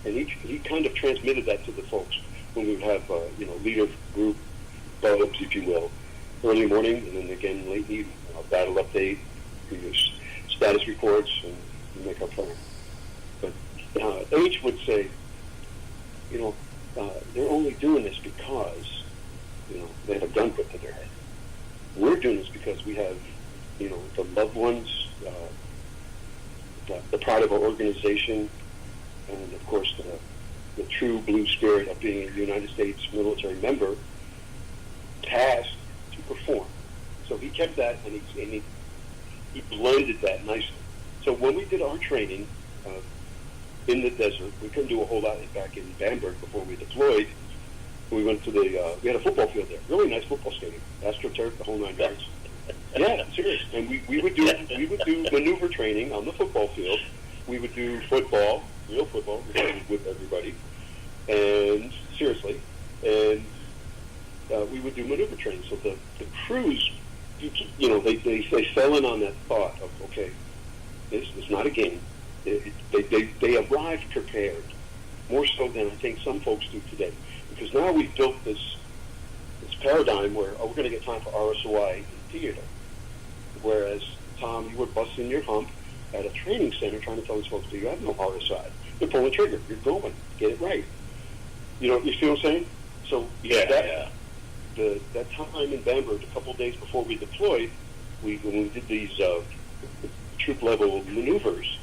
and he kind of transmitted that to the folks when we would have, leader group bubs, if you will, early morning, and then again late evening, battle update, we use status reports, and we make our plan. But H would say, they're only doing this because, they have a gun put to their head. We're doing this because we have, the loved ones, the pride of our organization, and of course the true blue spirit of being a United States military member, tasked to perform. So he kept that, and he blended that nicely. So when we did our training in the desert, we couldn't do a whole lot back in Bamberg before we deployed. We went to we had a football field there, really nice football stadium, AstroTurf, the whole 9 yards. Yeah, serious. And we would do maneuver training on the football field. We would do football, real football, with everybody, and seriously, and we would do maneuver training. So the crews, they fell in on that thought of, okay, this is not a game. They arrived prepared, more so than I think some folks do today. Because now we've built this paradigm where, we're going to get time for RSOI in theater. Whereas, Tom, you were busting your hump at a training center trying to tell these folks, you have no RSI. You're pulling trigger. You're going. Get it right. You see what I'm saying? So that time in Bamberg, a couple of days before we deployed, when we did these troop-level maneuvers,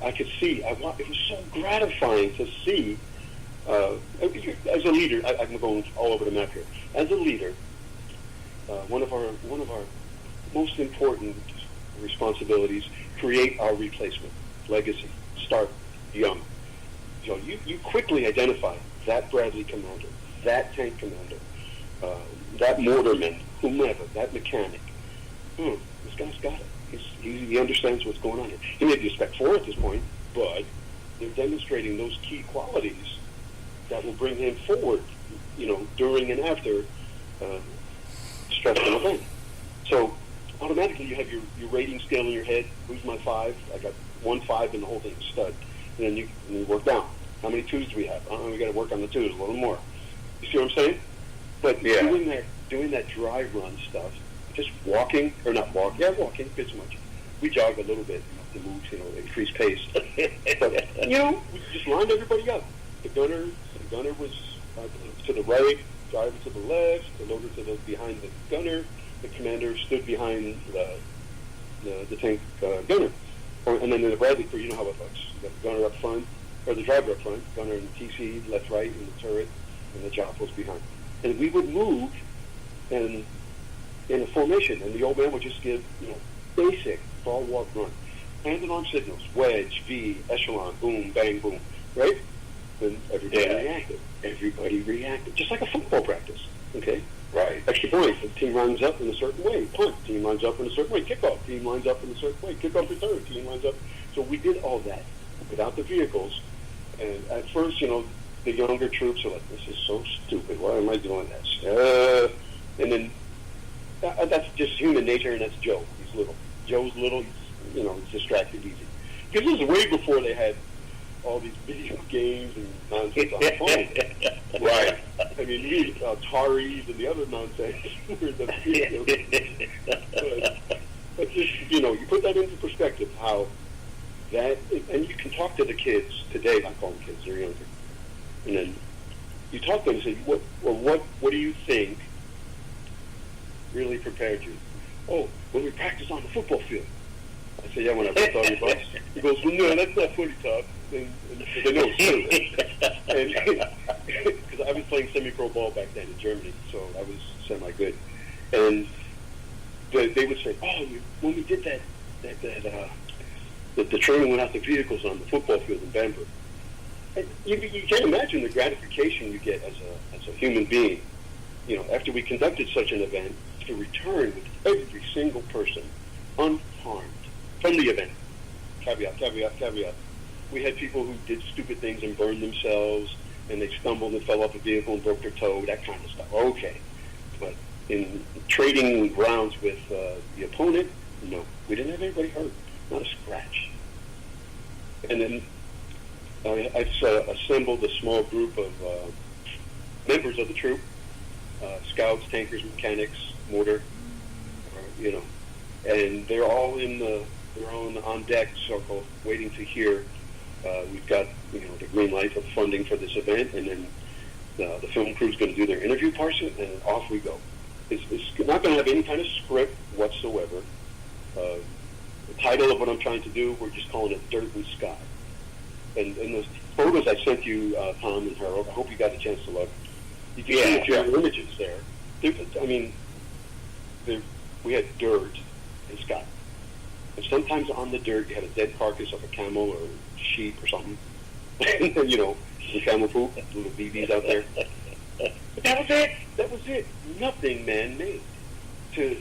I could see, it was so gratifying to see, as a leader, I'm going all over the map here. As a leader, one of our most important responsibilities, create our replacement legacy. Start young. You quickly identify that Bradley commander, that tank commander, that mortarman, whomever, that mechanic, this guy's got it. He understands what's going on here. He may be a Spec 4 at this point, but they're demonstrating those key qualities that will bring him forward, during and after stressful event. So automatically you have your rating scale in your head. Who's my 5? I got 1 5 and the whole thing is stud. And then you work down. How many 2s do we have? We got to work on the 2s a little more. You see what I'm saying? But doing that dry run stuff, just walking, or not walking, walking, a bit too much. We jog a little bit, the moves, increase pace. But, we just lined everybody up. The gunner was to the right, driver to the left, the loader to the behind the gunner, the commander stood behind the tank gunner. And then in the Bradley crew, you know how it looks. You got the gunner up front, or the driver up front, gunner in the TC, left, right, in the turret, and the jopples behind. And we would move in a formation, and the old man would just give, basic ball, walk, run. Hand and arm signals, wedge, V, echelon, boom, bang, boom, right? Then everybody reacted. Just like a football practice, okay? Right. Extra point, the team lines up in a certain way. Punt, team lines up in a certain way. Kickoff, team lines up in a certain way. Kickoff return, team lines up. So we did all that without the vehicles. And at first, the younger troops are like, this is so stupid. Why am I doing this? And then that's just human nature, and that's Joe. He's little. Joe's little. He's distracted easy. Because this is way before they had all these video games and nonsense on the phone. Right. I mean, we Ataris and the other nonsense were the video games. But just, you put that into perspective, how that, and you can talk to the kids today. I call them kids, they're younger. And then you talk to them and say, what do you think really prepared you? Oh, when we practice on the football field. I say, yeah, when I ripped all your butts. He goes, well, no, that's not funny, Todd. And they know it's true. Because I was playing semi-pro ball back then in Germany, so I was semi-good. And they would say, oh, when we did the training went out the vehicles on the football field in Bamberg. And you can't imagine the gratification you get as a human being, after we conducted such an event, to return with every single person unharmed from the event. Caveat, caveat, caveat. We had people who did stupid things and burned themselves, and they stumbled and fell off a vehicle and broke their toe, that kind of stuff. Okay. But in trading rounds with the opponent, no. We didn't have anybody hurt. Not a scratch. And then I've assembled a small group of members of the troop, scouts, tankers, mechanics, mortar, and they're all on deck circle waiting to hear. We've got the green light of funding for this event, and then the film crew's going to do their interview portion, and off we go. It's not going to have any kind of script whatsoever. The title of what I'm trying to do, we're just calling it Dirt and Sky. And those photos I sent you, Tom and Harold, I hope you got a chance to look. You can see a few images there. We had dirt and sky. And sometimes on the dirt you had a dead carcass of a camel or sheep or something. The camel poop, little BBs out there. But that was it. That was it. Nothing man-made. To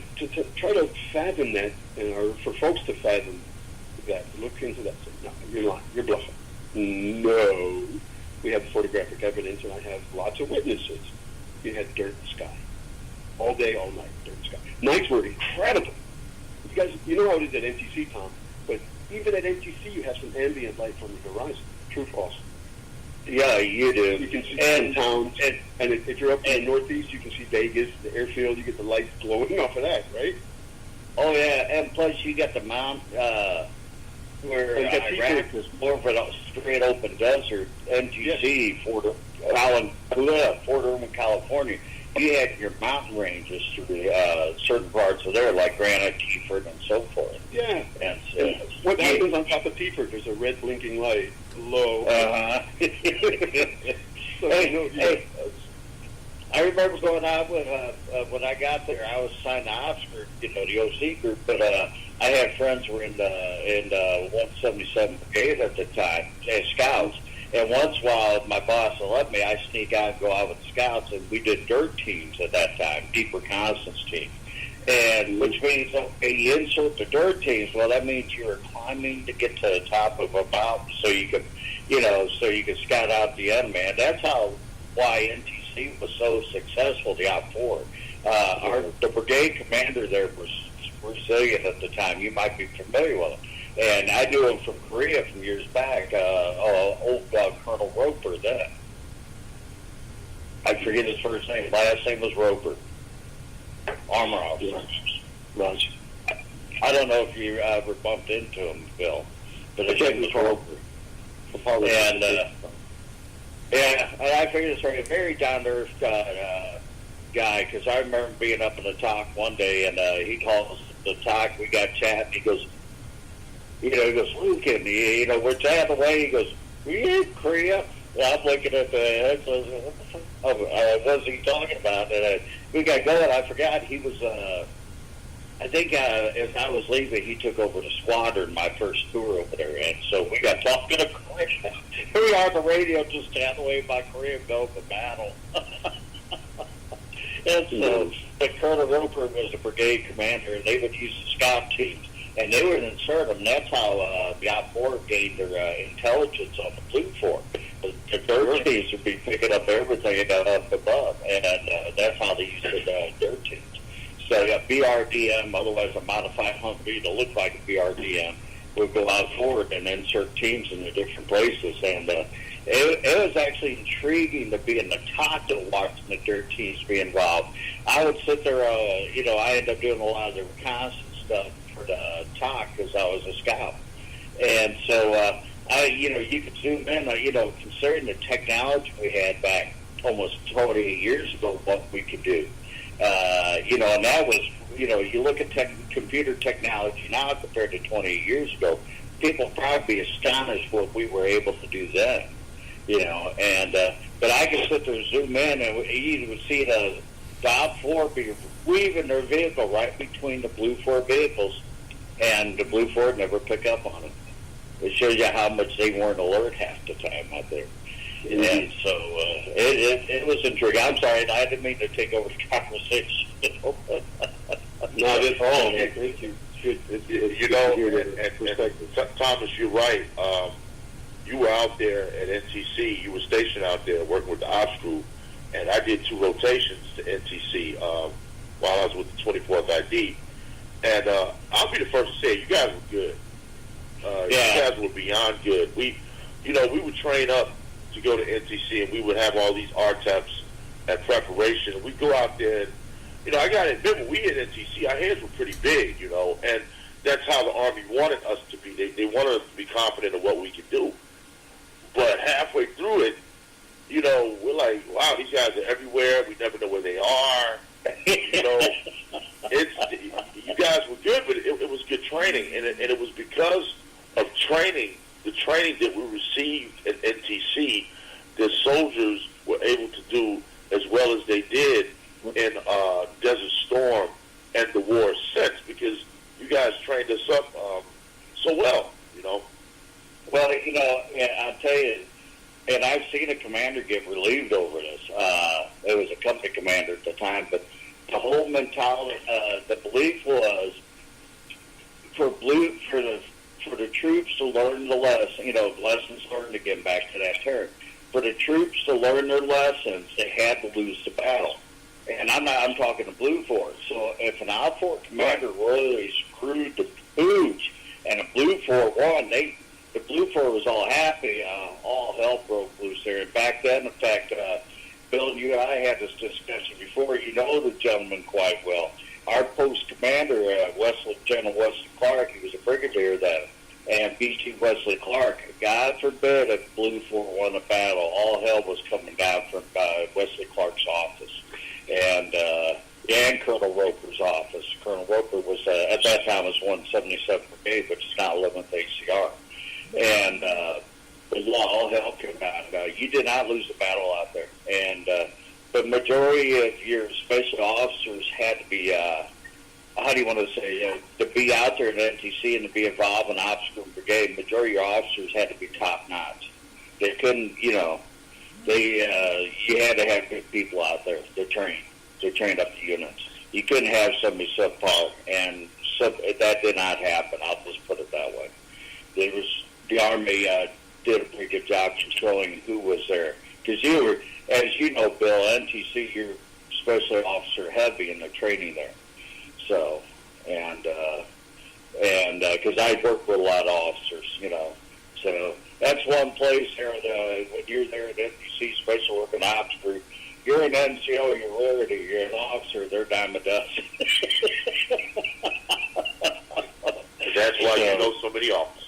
try to fathom that, or for folks to fathom that, look into that, say, no, you're lying, you're bluffing. No. We have photographic evidence, and I have lots of witnesses. You had dirt and sky. All day, all night, dirt and sky. Nights were incredible. You guys, you know how it is at NTC, Tom, but even at NTC, you have some ambient light from the horizon. True, false? Yeah, you do. You can see some towns, and if you're up in the northeast, you can see Vegas, the airfield. You get the lights glowing off of that, right? Oh yeah, and plus you got the mount where Iraq is more of a straight open desert. NTC, Fort Irwin, California. You had your mountain ranges through certain parts of there, like Granite, Teaford, and so forth. Yeah. And what happens on top of Teaford? There's a red blinking light. Low. I remember going out when I got there. I was assigned to Oscar, the OC group, but I had friends who were in the 177 Brigade at the time, as scouts, And once in a while, my boss will let me, I sneak out and go out with scouts, and we did dirt teams at that time, deep reconnaissance teams. And which means, okay, you insert the dirt teams. Well, that means you're climbing to get to the top of a mountain so you can, so you can scout out the enemy. And that's why NTC was so successful, the OP4. The brigade commander there was Brazilian at the time. You might be familiar with him. And I knew him from Korea from years back, old Colonel Roper then. I forget his first name. Last name was Roper. Armor officer. Roger. I don't know if you ever bumped into him, Bill, but his name was Roper. And, and I figured it's a very down-to-earth guy, because I remember being up in the talk one day, and he calls the talk, we got chatting, he goes, Luke, and we're chatting away, he goes, were you in Korea? And I'm looking at the what's he talking about? And we got going. I forgot he was, I think as I was leaving, he took over the squadron, my first tour over there. And so we got talking to Korea. Here we are on the radio just standing away by Korea going to battle. And so the Colonel Roper was the brigade commander, and they would use the scout teams. And they would insert them. That's how the OP4 gained their intelligence on the Blue Fort. The dirt teams would be picking up everything up above, and that's how they used the dirt teams. So, BRDM, otherwise a modified Humvee to look like a BRDM, would go out forward and insert teams in the different places. And it was actually intriguing to be in the top and watching the dirt teams be involved. I would sit there, I ended up doing a lot of the reconnaissance stuff for the talk because I was a scout. And so, you could zoom in, considering the technology we had back almost 28 years ago, what we could do. And that was, you look at computer technology now compared to 28 years ago, people probably be astonished what we were able to do then, but I could sit there and zoom in, and you would see the OP4 be weaving their vehicle right between the Blue Fort vehicles, and the Blue Fort never pick up on it. It shows you how much they weren't alert half the time out there. Mm-hmm. And so it was intriguing. I'm sorry, I didn't mean to take over the conversation. No, that's all. Thank you. And Thomas, you're right. You were out there at NTC. You were stationed out there working with the ops group, and I did 2 rotations to NTC while I was with the 24th ID. And I'll be the first to say, you guys were good. You guys were beyond good. We would train up to go to NTC, and we would have all these RTEPs at preparation. And we'd go out there, and, I got to admit, when we hit NTC, our heads were pretty big, and that's how the Army wanted us to be. They wanted us to be confident of what we could do. But halfway through it, we're like, wow, these guys are everywhere. We never know where they are. You guys were good, but it was good training, and it was because of the training that we received at NTC, that soldiers were able to do as well as they did in Desert Storm and the war since, because you guys trained us up so well, Well, I'll tell you, and I've seen a commander get relieved over this. It was a company commander at the time, but the whole mentality, the belief was for the troops to learn the lesson, lessons learned, again, back to that term. For the troops to learn their lessons, they had to lose the battle. And I'm talking to Blue Fort. So if an OP4 commander really screwed the pooch and a Blue Fort won, the Blue Fort was all happy. All hell broke loose there. And back then, in fact, Bill, you and I had this discussion before. You know the gentleman quite well. Our post commander, General Wesley Clark, he was a brigadier then, and BT Wesley Clark, God forbid if Blue Fort won a battle, all hell was coming down from Wesley Clark's office, and Colonel Roper's office. Colonel Roper was, at that time, was 177 Brigade, which is now 11th ACR. And all hell came down. You did not lose the battle out there. And the majority of your special officers had to be, how do you want to say, to be out there at NTC and to be involved in Ops Group Brigade, majority of your officers had to be top-notch. They couldn't, you had to have good people out there. They're trained. They're trained up the units. You couldn't have somebody subpar, and that did not happen. I'll just put it that way. The Army did a pretty good job controlling who was there. Because you were, as you know, Bill, NTC, you're special officer heavy in the training there. So, and because I work with a lot of officers, So that's one place there. When you're there at NTC Special Working Ops Group, you're an NCO, you're rarity, you're an officer, they're dime a dozen. That's why you know so many officers.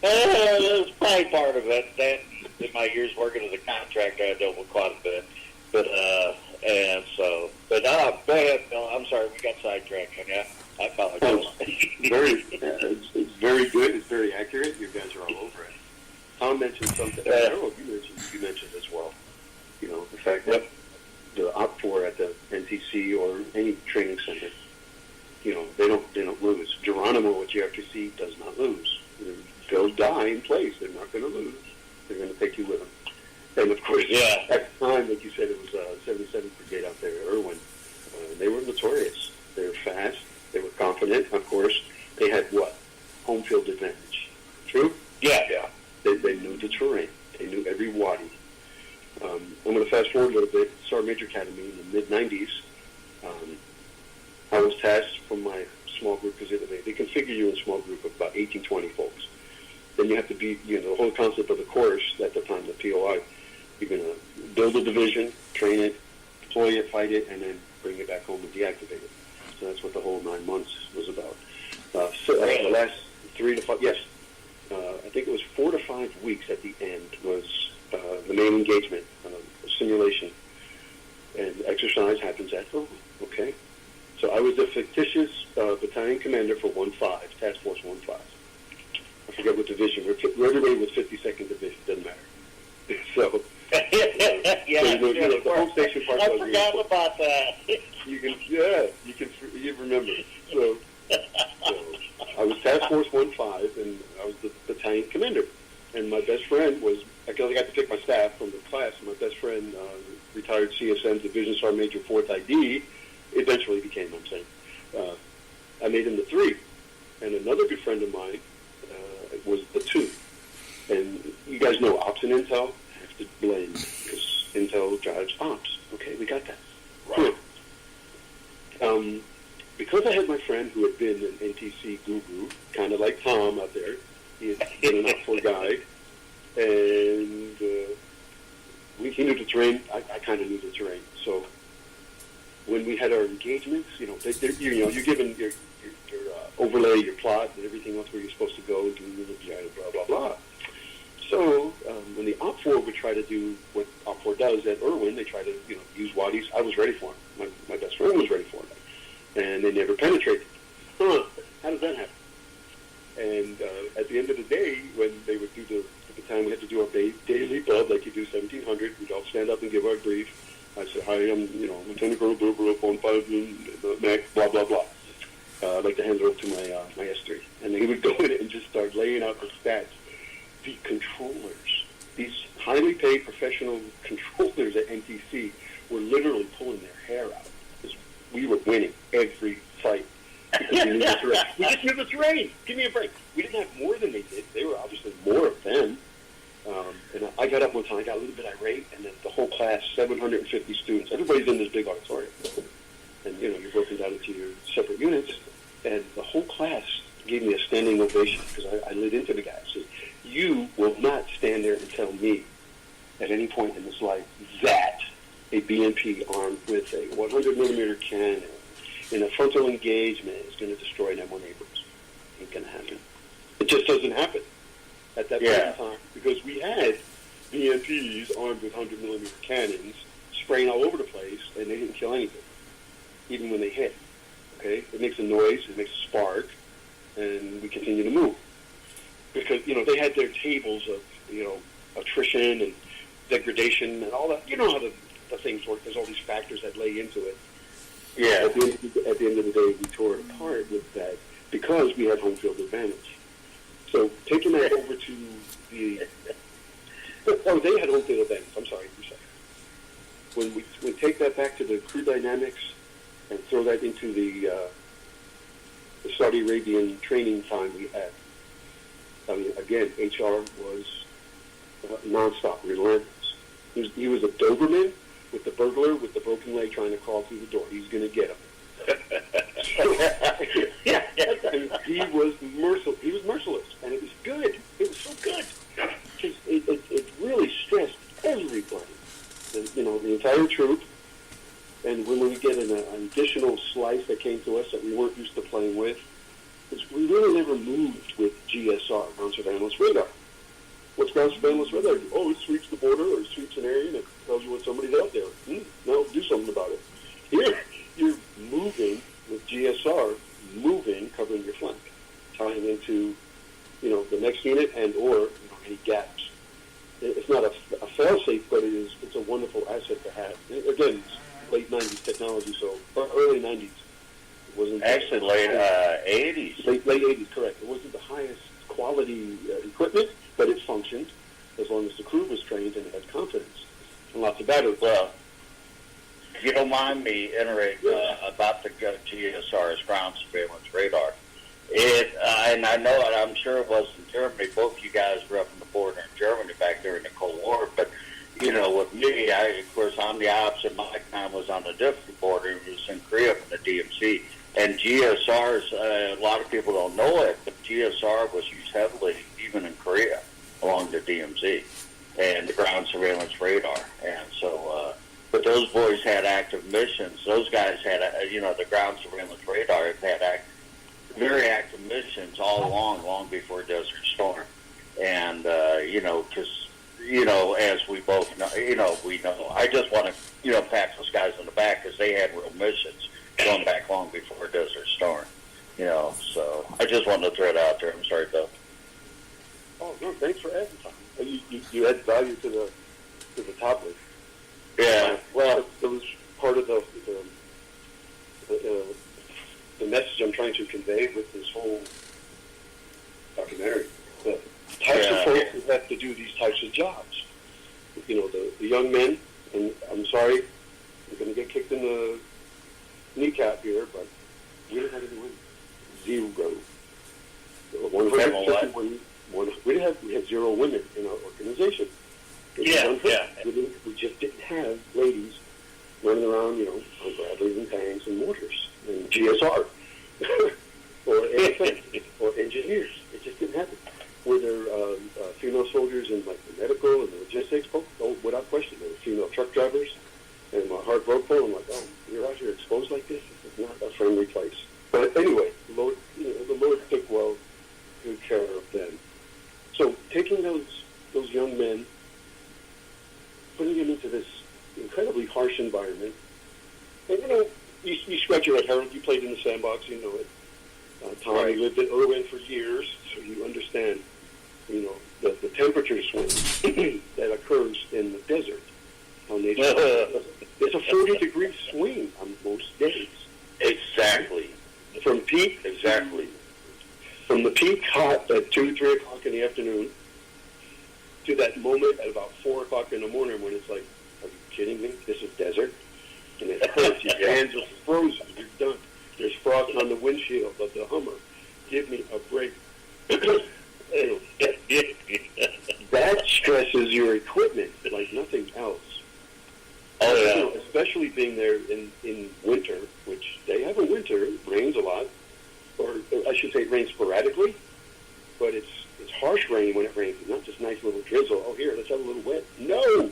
That's probably part of it. That, in my years working as a contractor, I dealt with quite a bit. But, go ahead, Bill. I'm sorry, we got sidetracked on you. I apologize. It's very good. It's very accurate. You guys are all over it. Tom mentioned something. You mentioned as well. The fact that the OPFOR at the NTC or any training center, they don't lose. Geronimo at GRTC does not lose. They'll die in place. They're not going to lose. They're going to take you with them. And of course, at the time, like you said, it was 77th Brigade out there, Irwin. They were notorious. They were fast. They were confident. Of course, they had what? Home field advantage. True? Yeah. They knew the terrain. They knew every wadi. I'm going to fast forward a little bit. Sergeant Major Academy in the mid-'90s. I was tasked from my small group because they configure you in a small group of about 18, 20 folks. Then you have to be, the whole concept of the course at the time, the POI, you're going to build a division, train it, deploy it, fight it, and then bring it back home and deactivate it. So that's what the whole 9 months was about. The last 3 to 5, yes, I think it was 4 to 5 weeks at the end was the main engagement, simulation. And exercise happens at home, okay? So I was the fictitious battalion commander for 1-5, Task Force 1-5. I forget what division. Everybody was 52nd Division, doesn't matter. So, the home station part. I forgot about that. You remember. So I was Task Force 1-5, and I was the battalion commander. And my best friend was, I got to pick my staff from the class, and my best friend, retired CSM Division Sergeant Major 4th ID, eventually became, I made him the 3. And another good friend of mine was the 2. And you guys know ops and intel have to blend because intel drives ops. Okay, we got that. Right. Cool. Because I had my friend who had been an NTC guru, kind of like Tom out there, he had been an OPFOR guy, and he knew the terrain. I kind of knew the terrain. So when we had our engagements, you're given your overlay, your plot, and everything else where you're supposed to go and do blah, blah, blah. So when the OPFOR would try to do what OPFOR does at Irwin, they try to use wadis. I was ready for them. My best friend was ready for them. And they never penetrated. How does that happen? And at the end of the day, when they would do the battalion, we had to do our daily bub, like you do 1700. We'd all stand up and give our brief. I said, hi, I'm, Lieutenant Colonel Virrill, 1-5, Mac, blah, blah, blah. I'd like to hand it over to my S3. And he would go in and just start laying out the stats. The controllers, these highly paid professional controllers at NTC were literally pulling their hair out because we were winning every fight. Because we knew the terrain. We just knew the terrain. Give me a break. We didn't have more than they did. They were obviously more of them. And I got up one time, I got a little bit irate, and then the whole class, 750 students, everybody's in this big auditorium. And, you're broken down into your separate units. And the whole class gave me a standing ovation because I lit into the guy. I said, you will not stand there and tell me at any point in this life that a BMP armed with a 100-millimeter cannon in a frontal engagement is going to destroy an M1 Abrams. Ain't going to happen. It just doesn't happen at that point in time because we had BMPs armed with 100-millimeter cannons spraying all over the place, and they didn't kill anything, even when they hit. Okay? It makes a noise, it makes a spark, and we continue to move. Because, they had their tables of, attrition and degradation and all that. You know how the things work. There's all these factors that lay into it. Yeah. At the end of the day, we tore it apart with that because we have home field advantage. So taking that over to the Oh, they had home field advantage. I'm sorry. When we take that back to the crew dynamics and throw that into the Saudi Arabian training time we had, I mean, again, HR was nonstop, relentless. He was a Doberman with the burglar with the broken leg trying to crawl through the door. He's going to get him. He was merciless. He was merciless, and it was good. It was so good. It really stressed everybody. The entire troop. And when we get an additional slice that came to us that we weren't used to playing with, we really never moved with GSR, ground surveillance radar. What's ground surveillance radar? Oh, it sweeps the border or it sweeps an area and it tells you when somebody's out there. No, do something about it. Here, you're moving with GSR, covering your flank, tying into, the next unit and or any gaps. It's not a fail-safe, but it's a wonderful asset to have. Again, it's late 90s technology, or early 90s. It wasn't actually late 80s. Late 80s, correct. It wasn't the highest quality equipment, but it functioned as long as the crew was trained and had confidence. And lots of batteries. Well, if you don't mind me iterating about the GSR's ground surveillance radar, and I know it, I'm sure it was in Germany. Both you guys were up on the border in Germany back there in the Cold War, but with me, of course, I'm the opposite. My time was on a different border. It was in Korea from the DMZ. And GSRs, a lot of people don't know it, but GSR was used heavily even in Korea along the DMZ and the ground surveillance radar. And so, but those boys had active missions. Those guys had, the ground surveillance radar had very active missions all along, long before Desert Storm. And, because, as we both know, we know. I just want to, pat those guys on the back because they had real missions going back long before Desert Storm. So I just wanted to throw it out there. I'm sorry, Bill. Oh, no, thanks for adding time. You add value to the topic. Yeah, well, it was part of the message I'm trying to convey with this whole documentary. The types of folks who have to do these types of jobs. The young men, and I'm sorry, we're going to get kicked in the kneecap here, but we didn't have any women. Zero. 150 women. We had 0 women in our organization. We just didn't have ladies running around, on Bradleys and tanks and mortars and GSR or anything or engineers. It just didn't happen. Were there female soldiers in like the medical and the logistics? Oh, without question, there were female truck drivers. And my heart broke for them. I'm like, oh, you're out here exposed like this? This is not a friendly place. But anyway, the Lord took good care of them. So taking those young men, putting them into this incredibly harsh environment, and you scratch your head, Harold. You played in the sandbox, you know it. Tom, right. You lived in Irwin for years, so you understand, the temperature swing that occurs in the desert. It's a 40-degree swing on most days. Exactly. From the peak hot at 2, 3 o'clock in the afternoon to that moment at about 4 o'clock in the morning when it's like, are you kidding me? This is desert. And it hurts. Your hands are frozen. You're done. There's frost on the windshield of the Hummer. Give me a break. That stresses your equipment like nothing else. Oh, yeah. Especially being there in winter, which they have a winter. It rains a lot. Or I should say it rains sporadically. But it's harsh rain when it rains. It's not just nice little drizzle. Oh, here, let's have a little wet. No!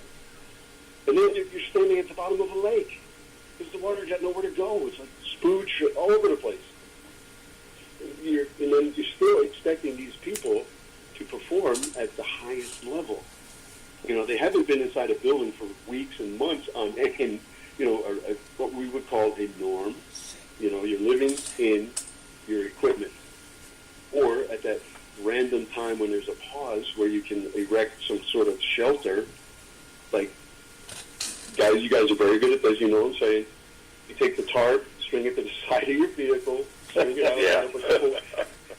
And then you're standing at the bottom of a lake. Because the water got nowhere to go. It's like spooge all over the place. And then you're still expecting these people to perform at the highest level. They haven't been inside a building for weeks and months on what we would call a norm. You're living in your equipment. Or at that random time when there's a pause where you can erect some sort of shelter. Like, guys, you guys are very good at this, you know what I'm saying? You take the tarp, string it to the side of your vehicle, string it out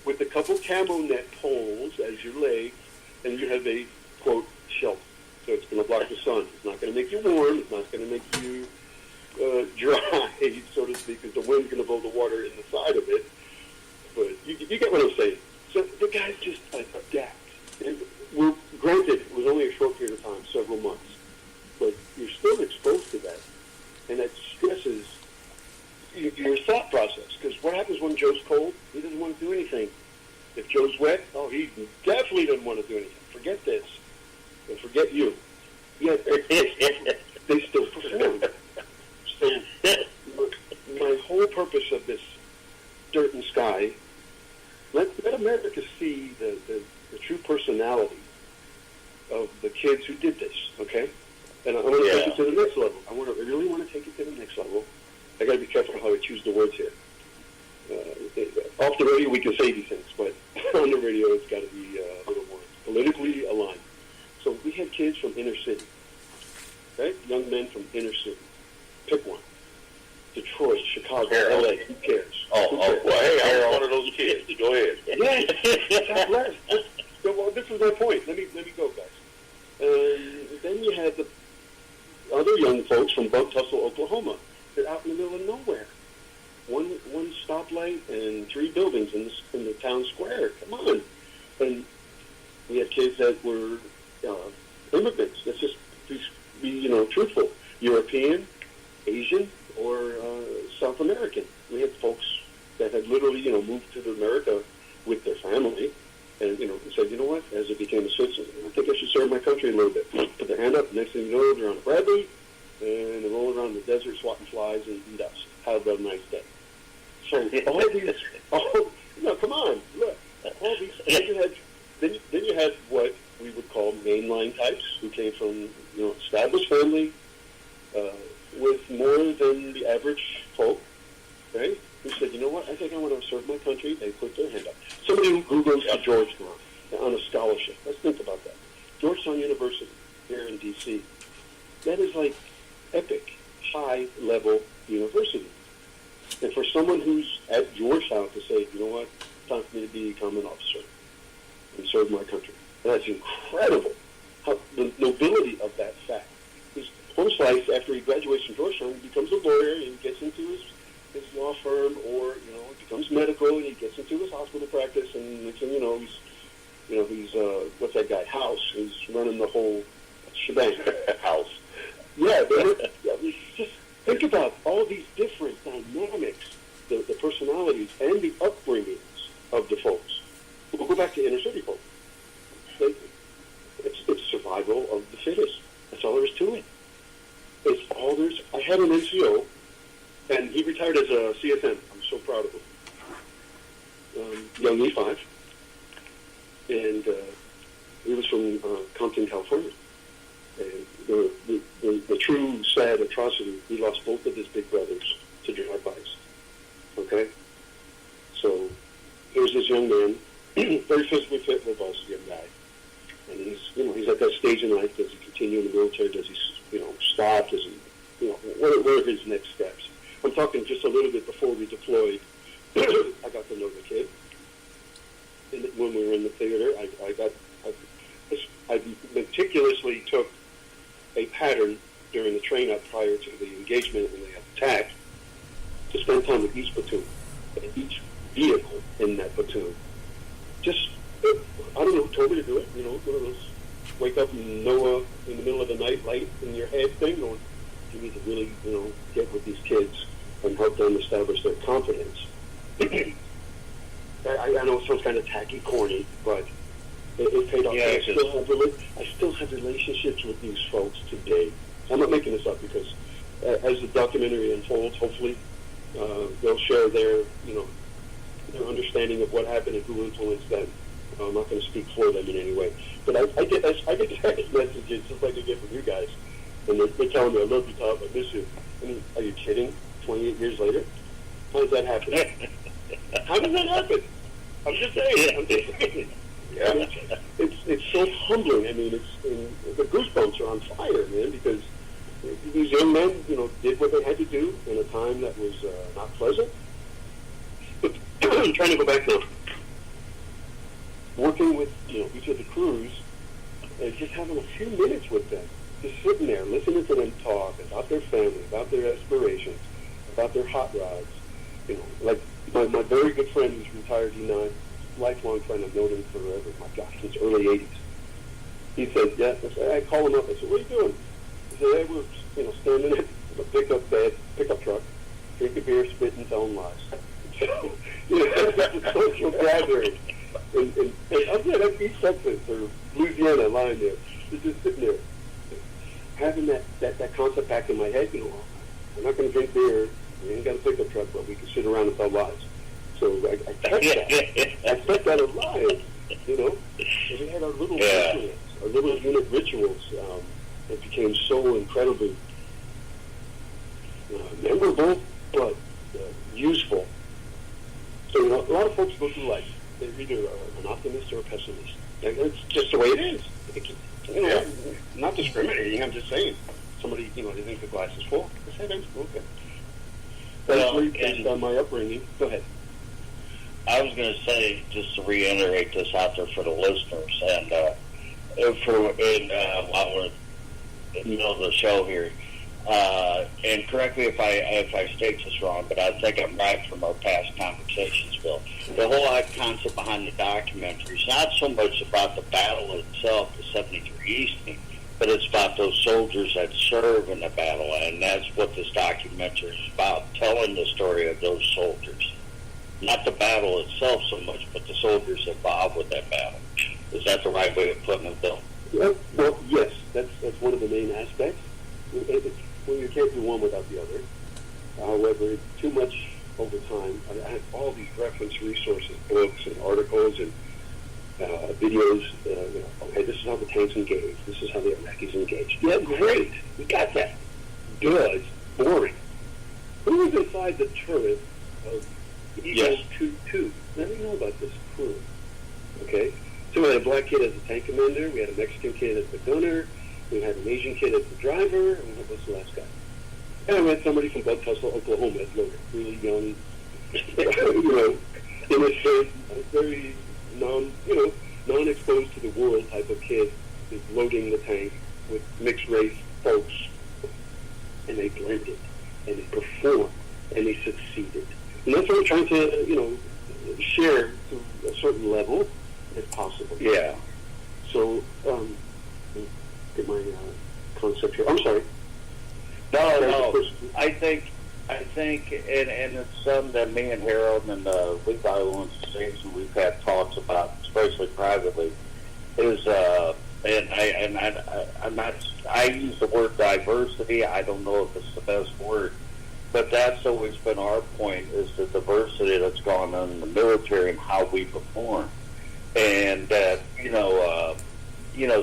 with a couple camo net poles as your legs, and you have a, quote, shelter. So it's going to block the sun. It's not going to make you warm. It's not going to make you dry, so to speak, because the wind's going to blow the water in the side of it. But you get what I'm saying. So the guys just adapt. And granted, it was only a short period of time, several months, but you're still exposed to that, and that stresses your thought process. Because what happens when Joe's cold? He doesn't want to do anything. If Joe's wet, he definitely doesn't want to do anything. Forget this, and forget you. Yet they still perform. So my whole purpose of this Dirt and Sky, let America see the true personality of the kids who did this, okay? And I want to take it to the next level. I really want to take it to the next level. I got to be careful how I choose the words here. Off the radio, we can say these things, but on the radio, it's got to be a little more politically aligned. So we had kids from inner city, right? Young men from inner city. Pick one. Detroit, Chicago, L.A. Who cares? Well, hey, I was one of those kids. Go ahead. Yes, God bless. So, well, this is my point. Let me go, guys. Then you had the other young folks from Bug Tussle, Oklahoma. They're out in the middle of nowhere. One stoplight and 3 buildings in the town square. Come on. And we had kids that were immigrants. Let's just be truthful. European, Asian, or South American. We had folks that had literally, moved to America with their family, and said, you know what? As it became a citizen, I think I should serve my country a little bit. Put their hand up. Next thing you know, they're on a Bradley, and they're rolling around the desert, swatting flies and dust. Have a nice day. So all these, come on, look, all these. Then you had what we would call mainline types who came from established family. With more than the average folk, right? Who said, you know what, I think I want to serve my country. They put their hand up. Somebody who goes to Georgetown on a scholarship. Let's think about that. Georgetown University here in D.C. That is like epic, high-level university. And for someone who's at Georgetown to say, you know what, it's time for me to become an officer and serve my country. That's incredible. How, the nobility of that fact. Home slice, after he graduates from Georgetown, he becomes a lawyer and he gets into his law firm, or he becomes medical and he gets into his hospital practice, and next thing you know, he's what's that guy? House. He's running the whole shebang. House. Yeah, just think about all these different dynamics, the personalities and the upbringings of the folks. We'll go back to inner city folks. It's survival of the fittest. That's all there is to it. It's all there's. I had an NCO, and he retired as a CSM. I'm so proud of him. Young E5, and he was from Compton, California. And the true sad atrocity, he lost both of his big brothers to drive-bys. Okay? So here's this young man, very physically fit, robust young guy. And he's at that stage in life. Does he continue in the military? Does he, stop? Does he, what are his next steps? I'm talking just a little bit before we deployed. I got to know the kid. And when we were in the theater, I meticulously took a pattern during the train-up prior to the engagement when they attacked to spend time with each platoon and each vehicle in that platoon. Just, I don't know who told me to do it, one of those wake up and Noah in the middle of the night, light in your head thing, going, you need to really, get with these kids and help them establish their confidence. I know it sounds kind of tacky, corny, but it paid off. Yeah, I still have relationships with these folks today. I'm not making this up because as the documentary unfolds, hopefully they'll share their understanding of what happened and who influenced them. I'm not going to speak for them in any way, but I get text messages just like I get from you guys, and they're telling me, I love you, Tom, I miss you. I mean, are you kidding? 28 years later? How does that happen? How does that happen? I'm just saying. Yeah. It's so humbling. I mean, the goosebumps are on fire, man, because these young men, did what they had to do in a time that was not pleasant. But I'm trying to go back now. Working with, each of the crews, and just having a few minutes with them, just sitting there, listening to them talk about their family, about their aspirations, about their hot rods. You know, like my very good friend who's retired E9, lifelong friend, I've known him forever, my gosh, since early 80s. He said, yeah, I call him up, I said, what are you doing? He said, hey, we're standing in a pickup truck, drinking beer, spitting, telling lies. So, that's the social gathering. And that's East Texas or Louisiana line there. Just sitting there, having that concept back in my head, I'm not going to drink beer, we ain't got a pickup truck, but we can sit around and tell lies. So I kept that. I kept that alive, And we had our little rituals, our little unit rituals that became so incredibly memorable, but useful. So, a lot of folks go through life. They're either an optimist or a pessimist. That's just the way it is. I'm not discriminating. I'm just saying. Somebody, they think the glass is full. I say, okay. Based on my upbringing. Go ahead. I was going to say, just to reiterate this out there for the listeners, and while we're in the middle of the show here, and correct me if I state this wrong, but I think I'm right from our past conversations, Bill. The whole concept behind the documentary is not so much about the battle itself, the 73 Eastern, but it's about those soldiers that serve in the battle, and that's what this documentary is about, telling the story of those soldiers. Not the battle itself so much, but the soldiers involved with that battle. Is that the right way of putting it, Bill? Well, yes, that's one of the main aspects. Well, you can't do one without the other. However, too much over time. I have all these reference resources, books and articles and videos. Okay, this is how the tanks engaged. This is how the Iraqis engaged. Yeah, great. We got that. Good. Boring. Who was inside the turret of Eagle 2-2? Let me know about this crew. Okay? So we had a black kid as the tank commander. We had a Mexican kid as the gunner. We had an Asian kid as the driver. And what was the last guy? And we had somebody from Bud Tussle, Oklahoma as loader. Really young, innocent, very non-exposed to the world type of kid is loading the tank with mixed race folks. And they blended. And they performed. And they succeeded. And that's what I'm trying to, share to a certain level, if possible. Yeah. So, get my concept here. I'm sorry. No. I think, and it's something that me and Harold and we've got we've had talks about, especially privately, is I use the word diversity. I don't know if it's the best word. But that's always been our point, is the diversity that's gone on in the military and how we perform. And that,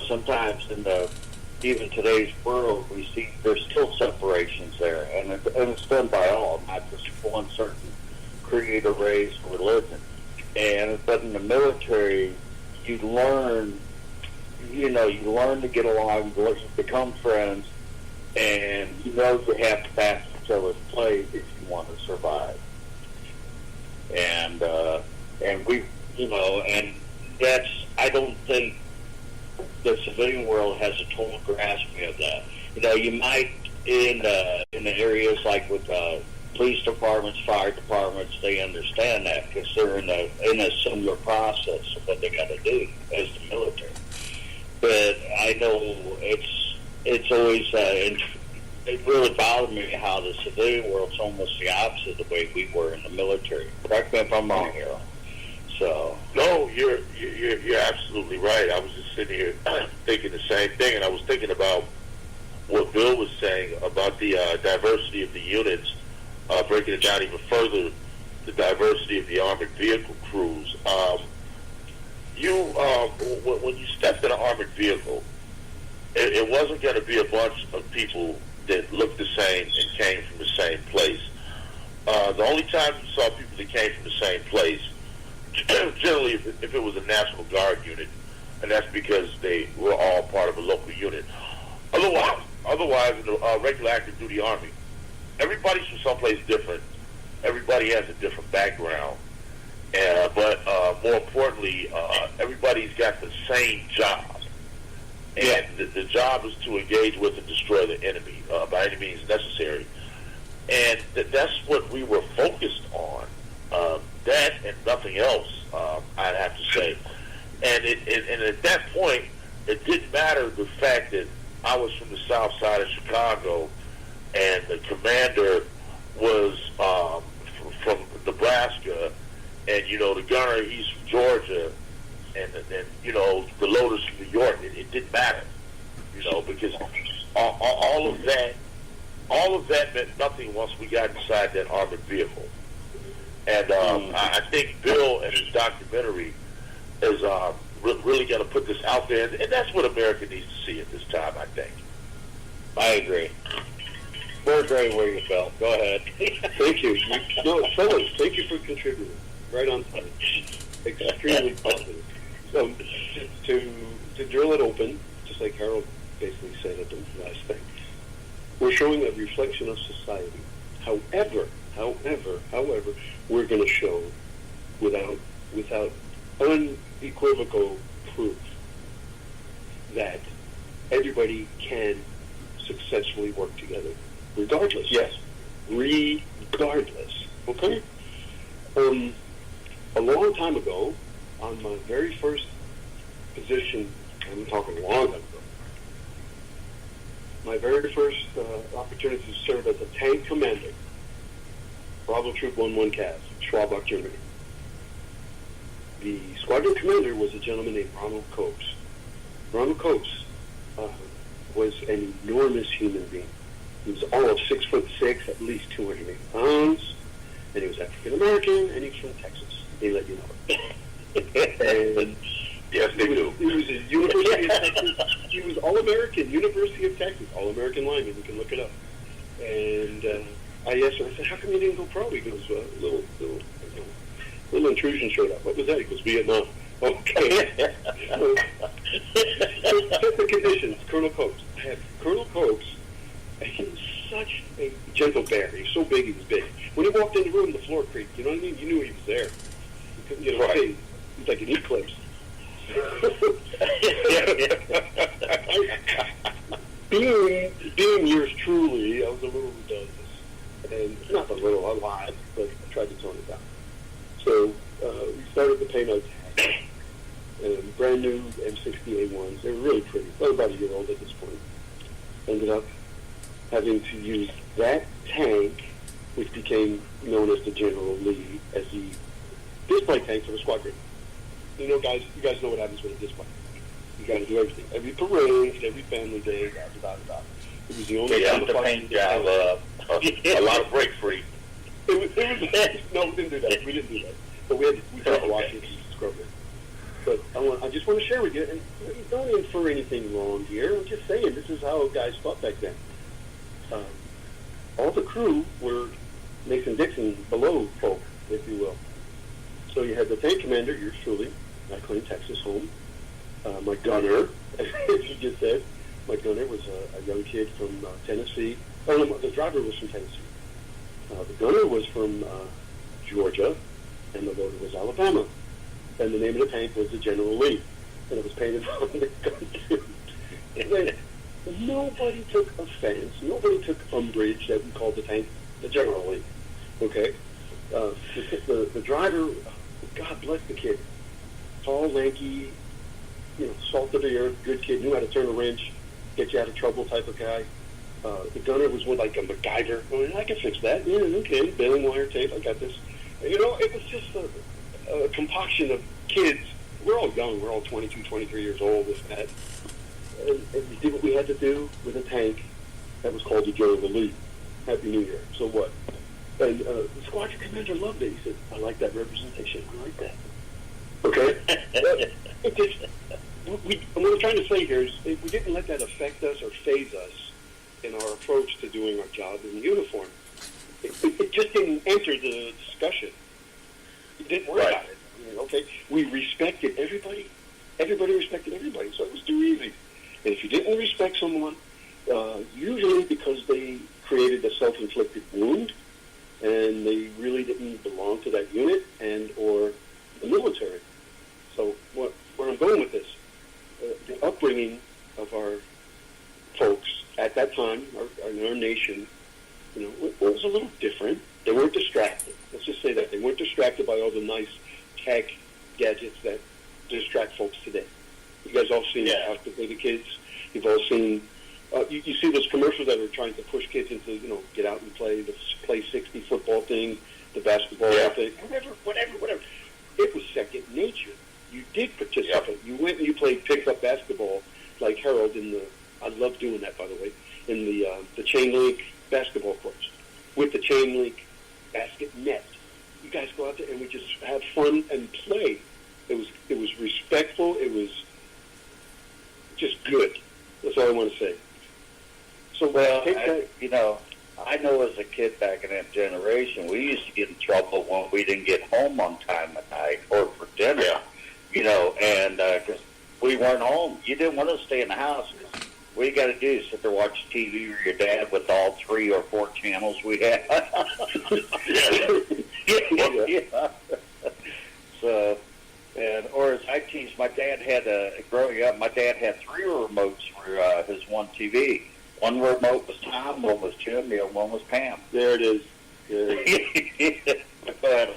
sometimes in even today's world, we see there's still separations there. And it's done by all, not just one certain creed or race or religion. But in the military, you learn to get along, you become friends, and you have to back each other's plays if you want to survive. And we, and that's, I don't think the civilian world has a total grasp of that. You might in the areas like with police departments, fire departments, they understand that because they're in a similar process of what they got to do as the military. But I know it's always it really bothered me how the civilian world's almost the opposite of the way we were in the military. Correct me if I'm wrong here. So no, you're absolutely right. I was just sitting here thinking the same thing, and I was thinking about what Bill was saying about the diversity of the units, breaking it down even further, the diversity of the armored vehicle crews. When you stepped in an armored vehicle, it wasn't going to be a bunch of people that looked the same and came from the same place. The only time you saw people that came from the same place, generally if it was a National Guard unit, and that's because they were all part of a local unit. Otherwise, in the regular active duty Army, everybody's from someplace different. Everybody has a different background. But more importantly, everybody's got the same job. And the job is to engage with and destroy the enemy by any means necessary. And that's what we were focused on. That and nothing else, I'd have to say. And at that point, it didn't matter the fact that I was from the south side of Chicago and the commander was from Nebraska, and, the gunner, he's from Georgia, and the loader's from New York. It didn't matter, because all of that meant nothing once we got inside that armored vehicle. And I think Bill and his documentary is really going to put this out there, and that's what America needs to see at this time, I think. I agree. We're agreeing where you fell. Go ahead. Thank you. No, fellas, thank you for contributing. Right on time. Extremely positive. So, to drill it open, just like Harold basically said at the last thing, we're showing a reflection of society. However, we're going to show without unequivocal proof that everybody can successfully work together, regardless. Yes. Regardless. Okay? A long time ago, on my very first position, I'm talking a long time ago, my very first opportunity to serve as a tank commander, Bravo Troop 11 CAS, Schwabach, Germany. The squadron commander was a gentleman named Ronald Coates. Ronald Coates was an enormous human being. He was all of 6'6", at least 280 pounds, and he was African American, and he's from Texas. They let you know. And yes, they do. He was a University of Texas. He was All-American, University of Texas, All-American lineman. You can look it up. And I asked him, I said, how come you didn't go pro? He goes, little intrusion showed up. What was that? He goes, Vietnam. Okay. So, set the conditions. Colonel Coates. I had Colonel Coates, and he was such a gentle bear. He was so big, he was big. When he walked in the room, the floor creaked. You know what I mean? You knew he was there. Right. He was like an eclipse. Being yours truly, I was a little rebellious. And not a little, a lot, but I tried to tone it down. So we started to pay no tax. And brand new M60A1s. They were really pretty. They were about a year old at this point. Ended up having to use that tank, which became known as the General Lee, as the display tank for the squadron. You guys know what happens with a display. You got to do everything. Every parade, every family day, da. It was the only paint job up. A lot of break free. No, we didn't do that. We had to wash it and scrub it. But I just want to share with you, and don't infer anything wrong here. I'm just saying this is how guys fought back then. All the crew were Mason-Dixon below folk, if you will. So you had the tank commander, yours truly, I claim Texas home. My gunner, as you just said, my gunner was a young kid from Tennessee. Oh, no, the driver was from Tennessee. The gunner was from Georgia, and the loader was Alabama. And the name of the tank was the General Lee, and it was painted on the gun too. And nobody took offense, nobody took umbrage that we called the tank the General Lee. Okay, the driver, God bless the kid, tall, lanky, salt of the earth, good kid, knew how to turn a wrench, get you out of trouble type of guy. The gunner was more like a MacGyver. I can fix that. Yeah, okay, baling wire tape, I got this. It was just a concoction of kids. We're all young. We're all 22, 23 years old, this and that. And we did what we had to do with a tank that was called the General Lee. Happy New Year. So what? And the squadron commander loved it. He said, I like that representation. I like that. Okay? What I'm trying to say here is we didn't let that affect us or phase us in our approach to doing our job in uniform. It just didn't enter the discussion. It didn't worry about it. Okay? We respected everybody. Everybody respected everybody. So it was too easy. And if you didn't respect someone, usually because they created a self-inflicted wound and they really didn't belong to that unit and or the military. So where I'm going with this, the upbringing of our folks at that time, in our nation, was a little different. They weren't distracted. Let's just say that. They weren't distracted by all the nice tech gadgets that distract folks today. You guys all seen How to Play the Kids? You've all seen, you see those commercials that are trying to push kids into, get out and play, the Play 60 football thing, the basketball thing, whatever. It was second nature. You did participate. You went and you played pickup basketball like Harold I love doing that, by the way, in the chain link basketball courts with the chain link basket net. You guys go out there and we just have fun and play. It was respectful. It was just good. That's all I want to say. So I know as a kid back in that generation, we used to get in trouble when we didn't get home on time at night or for dinner. And because we weren't home, you didn't want to stay in the house. What you got to do is sit there and watch TV with your dad with all 3 or 4 channels we had. So, or as I teased, my dad had growing up. My dad had 3 remotes for his one TV. One remote was Tom, one was Jim, the other one was Pam. There it is.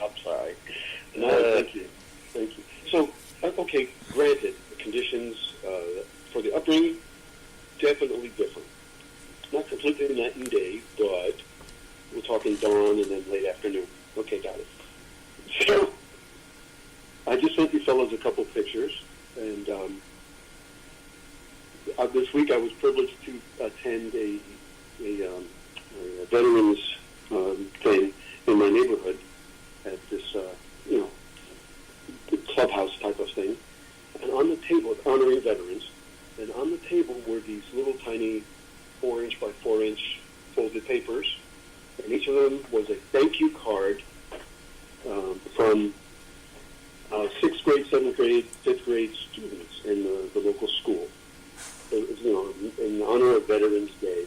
I'm sorry. No, thank you. So, okay, granted, the conditions for the upbringing, definitely different. Not completely night and day, but we're talking dawn and then late afternoon. Okay, got it. So, I just sent you fellows a couple pictures, and this week I was privileged to attend a veterans thing in my neighborhood at this, clubhouse type of thing. And on the table, honoring veterans, and on the table were these little tiny 4-inch by 4-inch folded papers, and each of them was a thank you card from 6th grade, 7th grade, 5th grade students in the local school. It was, in honor of Veterans Day,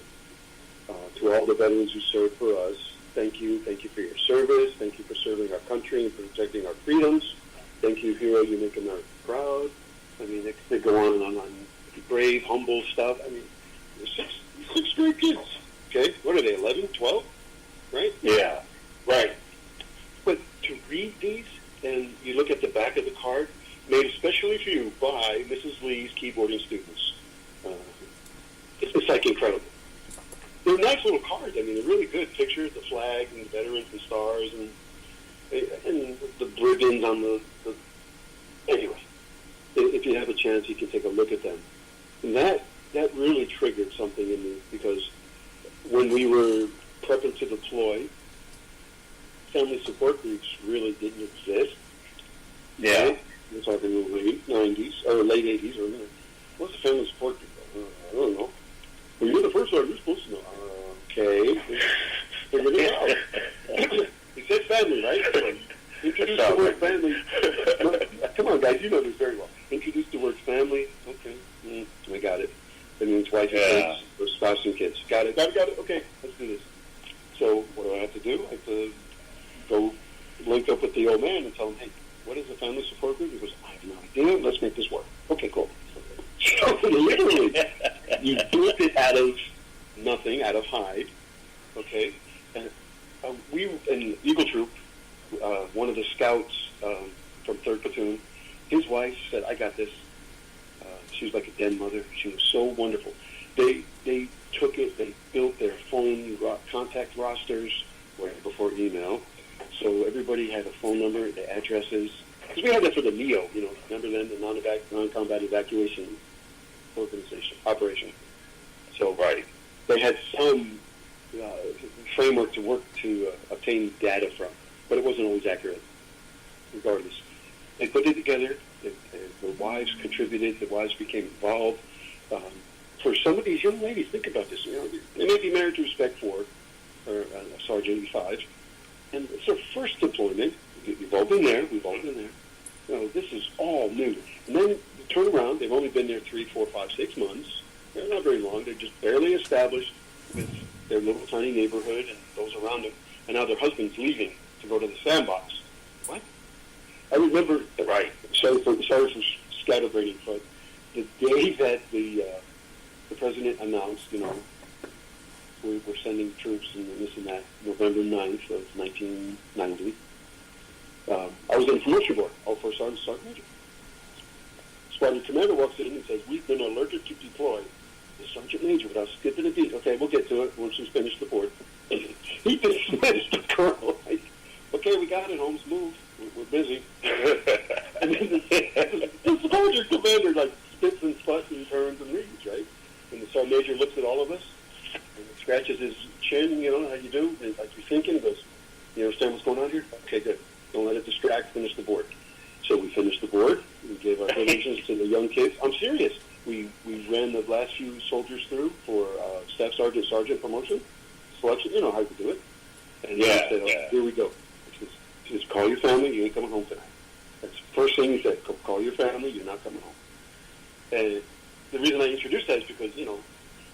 to all the veterans who served for us, thank you for your service, thank you for serving our country and protecting our freedoms, thank you, hero, you make America proud. I mean, they go on and on brave, humble stuff. I mean, sixth grade kids, okay? What are they, 11, 12, right? Yeah, right. But to read these, and you look at the back of the card, made especially for you by Mrs. Lee's keyboarding students. It's like incredible. They're nice little cards. I mean, they're really good pictures, the flag and the veterans and stars and the ribbons on the anyway. If you have a chance, you can take a look at them. And that really triggered something in me, because when we were prepping to deploy, family support groups really didn't exist. Yeah. Right? We're talking the late 90s, or late 80s, or what's a family support group? I don't know. Well, you're the first one. You're supposed to know. Okay. Figure it out. It says family, right? Introduce the word family. Come on, guys. You know this very well. Introduce the word family. Okay. I got it. That means wife and kids, or spouse and kids. Got it. Okay, let's do this. So what do I have to do? I have to go link up with the old man and tell him, hey, what is a family support group? He goes, I have no idea. Let's make this work. Okay, cool. So literally, you built it out of nothing, out of hide. Okay? And we, in Eagle Troop, one of the scouts from 3rd Platoon, his wife said, I got this. She was like a den mother. She was so wonderful. They took it, they built their phone contact rosters before email. So everybody had a phone number, the addresses. Because we had that for the NEO, remember then, the non-combat evacuation operation. So they had some framework to work to obtain data from, but it wasn't always accurate, regardless. They put it together. The wives contributed. The wives became involved. For some of these young ladies, think about this. They may be married to a Spec 4 or a Sergeant E5, and it's their first deployment. We've all been there. This is all new. And then you turn around. They've only been there 3, 4, 5, 6 months. They're not very long. They're just barely established with their little tiny neighborhood and those around them. And now their husband's leaving to go to the sandbox. What? I remember, sorry for scatterbrainin, but the day that the the president announced, we're sending troops and this and that, November 9th of 1990. I was in the promotion board, all for Sergeant Major. Squadron commander walks in and says, "We've been alerted to deploy the Sergeant Major without skipping a beat." Okay, we'll get to it once we finish the board. He dismissed the colonel. Like, okay, we got it, Holmes, move. We're busy. And then the squadron commander, like, spits and sputs and turns and leaves, right? And the Sergeant Major looks at all of us and scratches his chin, how you do? And like, you thinking? He goes, "You understand what's going on here? Okay, good. Don't let it distract. Finish the board." So we finished the board. We gave our privileges to the young kids. I'm serious. We ran the last few soldiers through for staff sergeant promotion selection. You know how to do it. And then he said, "Here we go. Just call your family. You ain't coming home tonight." That's the first thing he said. Call your family. You're not coming home. And the reason I introduced that is because,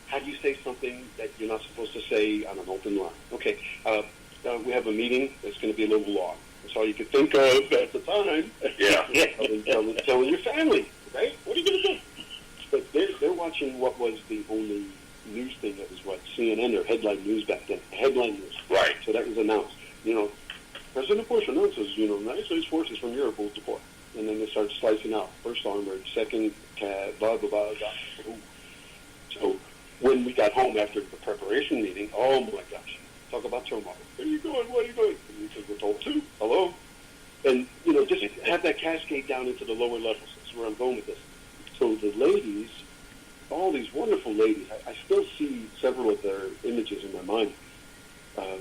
how do you say something that you're not supposed to say on an open line? Okay, we have a meeting that's going to be a little long. That's all you could think of at the time. Yeah. telling your family, right? What are you going to do? But they're watching what was the only news thing that was CNN or headline news back then. Headline news. Right. So that was announced. President Bush announces, United States forces from Europe will deploy. And then they start slicing out. First Armored, Second Cav, blah, blah, blah, blah. So when we got home after the preparation meeting, oh my gosh, talk about turmoil. Where are you going? What are you going? And because we're told to. Hello? And, just have that cascade down into the lower levels. That's where I'm going with this. So the ladies, all these wonderful ladies, I still see several of their images in my mind.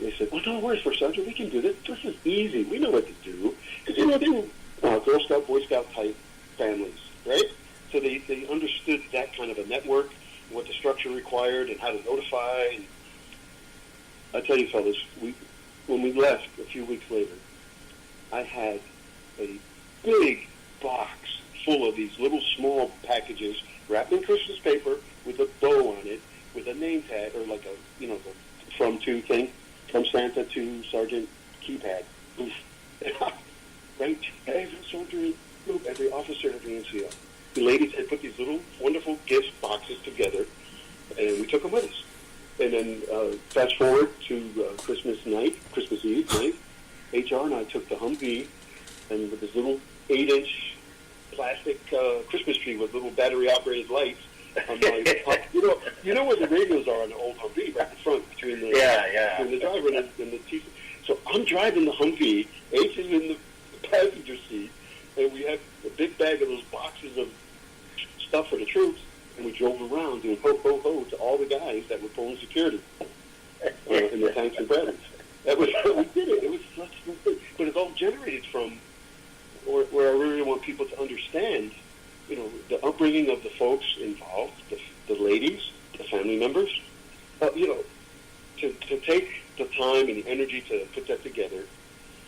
They said, "Well, don't worry, First Sergeant, we can do this. This is easy. We know what to do." Because, they were Girl Scout, Boy Scout type families, right? So they understood that kind of a network, what the structure required, and how to notify. And I tell you, fellas, when we left a few weeks later, I had a big box full of these little small packages wrapped in Christmas paper with a bow on it, with a name tag, or like a, the from to thing, from Santa to Sergeant keypad. Right? Every soldier, every officer, every NCO. The ladies had put these little wonderful gift boxes together, and we took them with us. And then fast forward to Christmas Eve night, HR and I took the Humvee, and with this little 8-inch plastic Christmas tree with little battery-operated lights. I'm like, you know where the radios are on the old Humvee, right in front between the driver and the TV. So I'm driving the Humvee, H is in the passenger seat, and we have a big bag of those boxes of stuff for the troops, and we drove around doing ho, ho, ho to all the guys that were pulling security in the tanks and batteries. That was how we did it. It was such a thing. But it's all generated from where I really want people to understand, the upbringing of the folks involved, the ladies, the family members, to take the time and the energy to put that together.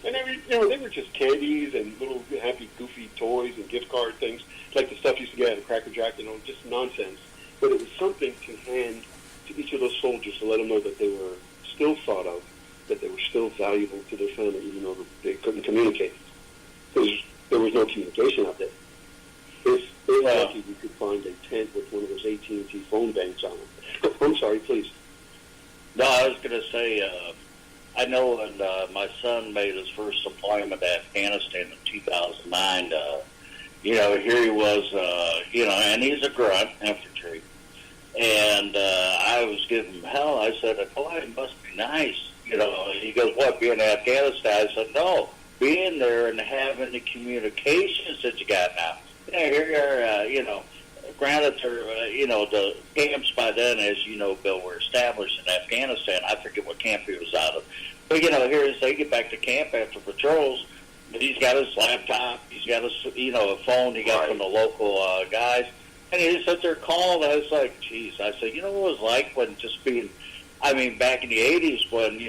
And they were just candies and little happy, goofy toys and gift card things, like the stuff you used to get at a Cracker Jack, just nonsense. But it was something to hand to each of those soldiers to let them know that they were still thought of, that they were still valuable to their family, even though they couldn't communicate. Because there was no communication out there. If lucky, we could find a tent with one of those AT&T phone banks on it. I'm sorry, please. No, I was going to say, I know when my son made his first deployment to Afghanistan in 2009, here he was, and he's a grunt, infantry. And I was giving him hell. I said, "Oh, it must be nice." He goes, "What, being in Afghanistan?" I said, "No, being there and having the communications that you got now. Here you are, granted, the camps by then, as you know, Bill, were established in Afghanistan. I forget what camp he was out of. But, here as they get back to camp after patrols, he's got his laptop, he's got a phone he got from the local guys, and he sits there calling, and I was like, geez. I said, what it was like when just being, back in the 80s when,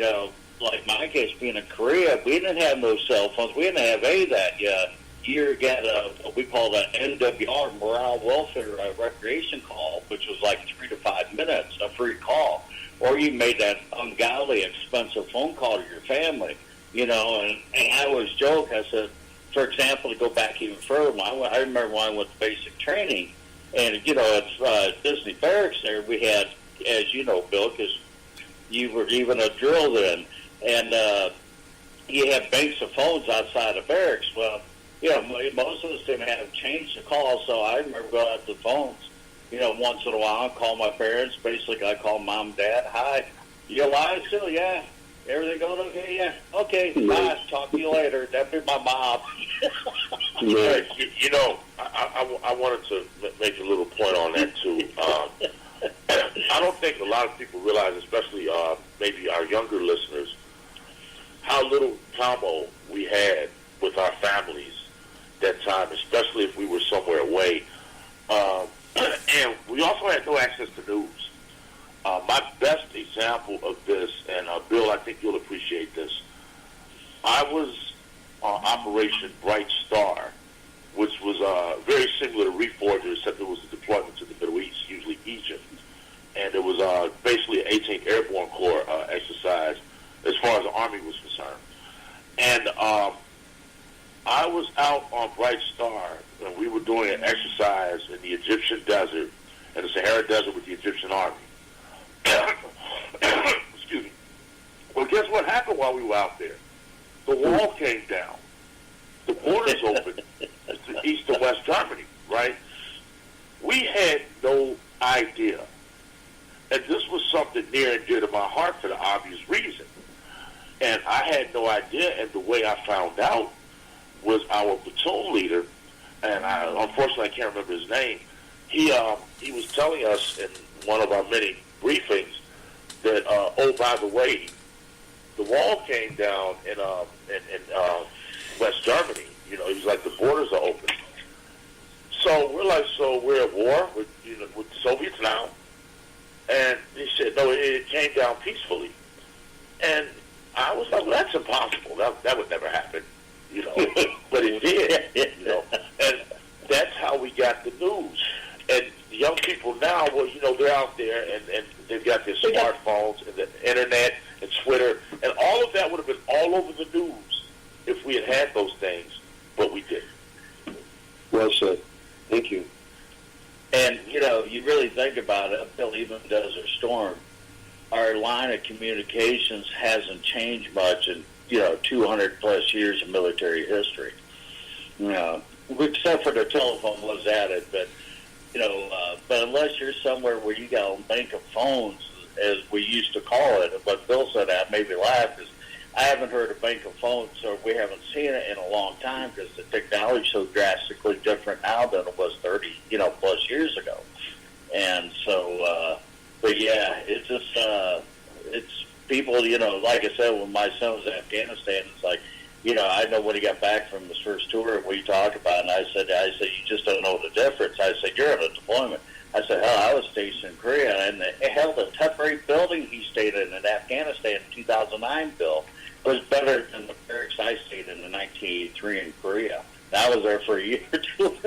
like my case, being in Korea, we didn't have no cell phones. We didn't have any of that yet. You get what we call the NWR, Morale Welfare Recreation Call, which was like 3 to 5 minutes, a free call. Or you made that ungodly expensive phone call to your family, and I always joke, I said, for example, to go back even further, I remember when I went to basic training, And, you know, at Disney Barracks there, we had, as you know, Bill, because you were even a drill then, and you had banks of phones outside of barracks. Well, you know, most of us didn't have change to call, so I remember going out to the phones, you know, once in a while, and call my parents. Basically, I call Mom, Dad, hi, you alive still? Yeah. Everything going okay? Yeah. Okay, bye. Talk to you later. That'd be my mom. Yeah, you know, I wanted to make a little point on that, too. I don't think a lot of people realize, especially maybe our younger listeners, how little combo we had with our families that time, especially if we were somewhere away. And we also had no access to news. My best example of this, and Bill, I think you'll appreciate this, I was on Operation Bright Star, which was very similar to Reforger, except it was a deployment to the Middle East, usually Egypt. And it was basically an 18th Airborne Corps exercise as far as the Army was concerned. And I was out on Bright Star, and we were doing an exercise in the Egyptian desert, in the Sahara Desert with the Egyptian Army. Excuse me. Well, guess what happened while we were out there? The wall came down. The borders opened to East and West Germany, right? We had no idea. And this was something near and dear to my heart for the obvious reason. And I had no idea, and the way I found out was our platoon leader, and unfortunately I can't remember his name. He was telling us in one of our many briefings that, oh, by the way, the wall came down in West Germany. You know, he was like, the borders are open. So we're like, so we're at war with the Soviets now? And he said, no, it came down peacefully. And I was like, well, that's impossible. That would never happen, you know. But it did, you know. And that's how we got the news. And the young people now, well, you know, they're out there and they've got their smartphones and the internet and Twitter. And all of that would have been all over the news if we had had those things, but we didn't. Well said. Thank you. And, you know, you really think about it, up till even Desert Storm, our line of communications hasn't changed much in, you know, 200 plus years of military history. You know, except for the telephone was added, but, you know, but unless you're somewhere where you got a bank of phones, as we used to call it, what Bill said, that made me laugh, is I haven't heard a bank of phones, or we haven't seen it in a long time, because the technology is so drastically different now than it was 30, you know, plus years ago. And so, but yeah, it's just, it's people, you know, like I said, when my son was in Afghanistan, it's like, you know, I know when he got back from his first tour, we talked about it, and I said, you just don't know the difference. I said, you're in a deployment. I said, hell, I was stationed in Korea, and the temporary building he stayed in Afghanistan in 2009, Bill, was better than the barracks I stayed in 1983 in Korea. I was there for a year or two.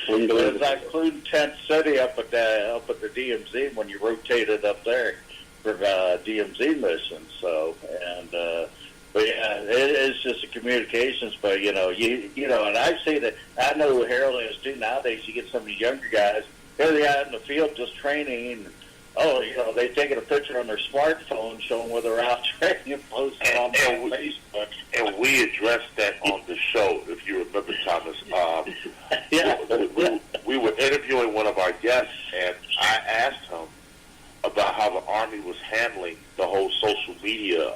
It was including Tent City up at the DMZ when you rotated up there for DMZ missions. So, and but yeah, it's just the communications. But you know, and I see that. I know who Harold is too nowadays. You get some of the younger guys. Here they are in the field just training. And, oh, you know, they've taken a picture on their smartphone showing where they're out training and posting on Facebook. And we addressed that on the show, if you remember, Thomas. Yeah. We were interviewing one of our guests, and I asked him about how the Army was handling the whole social media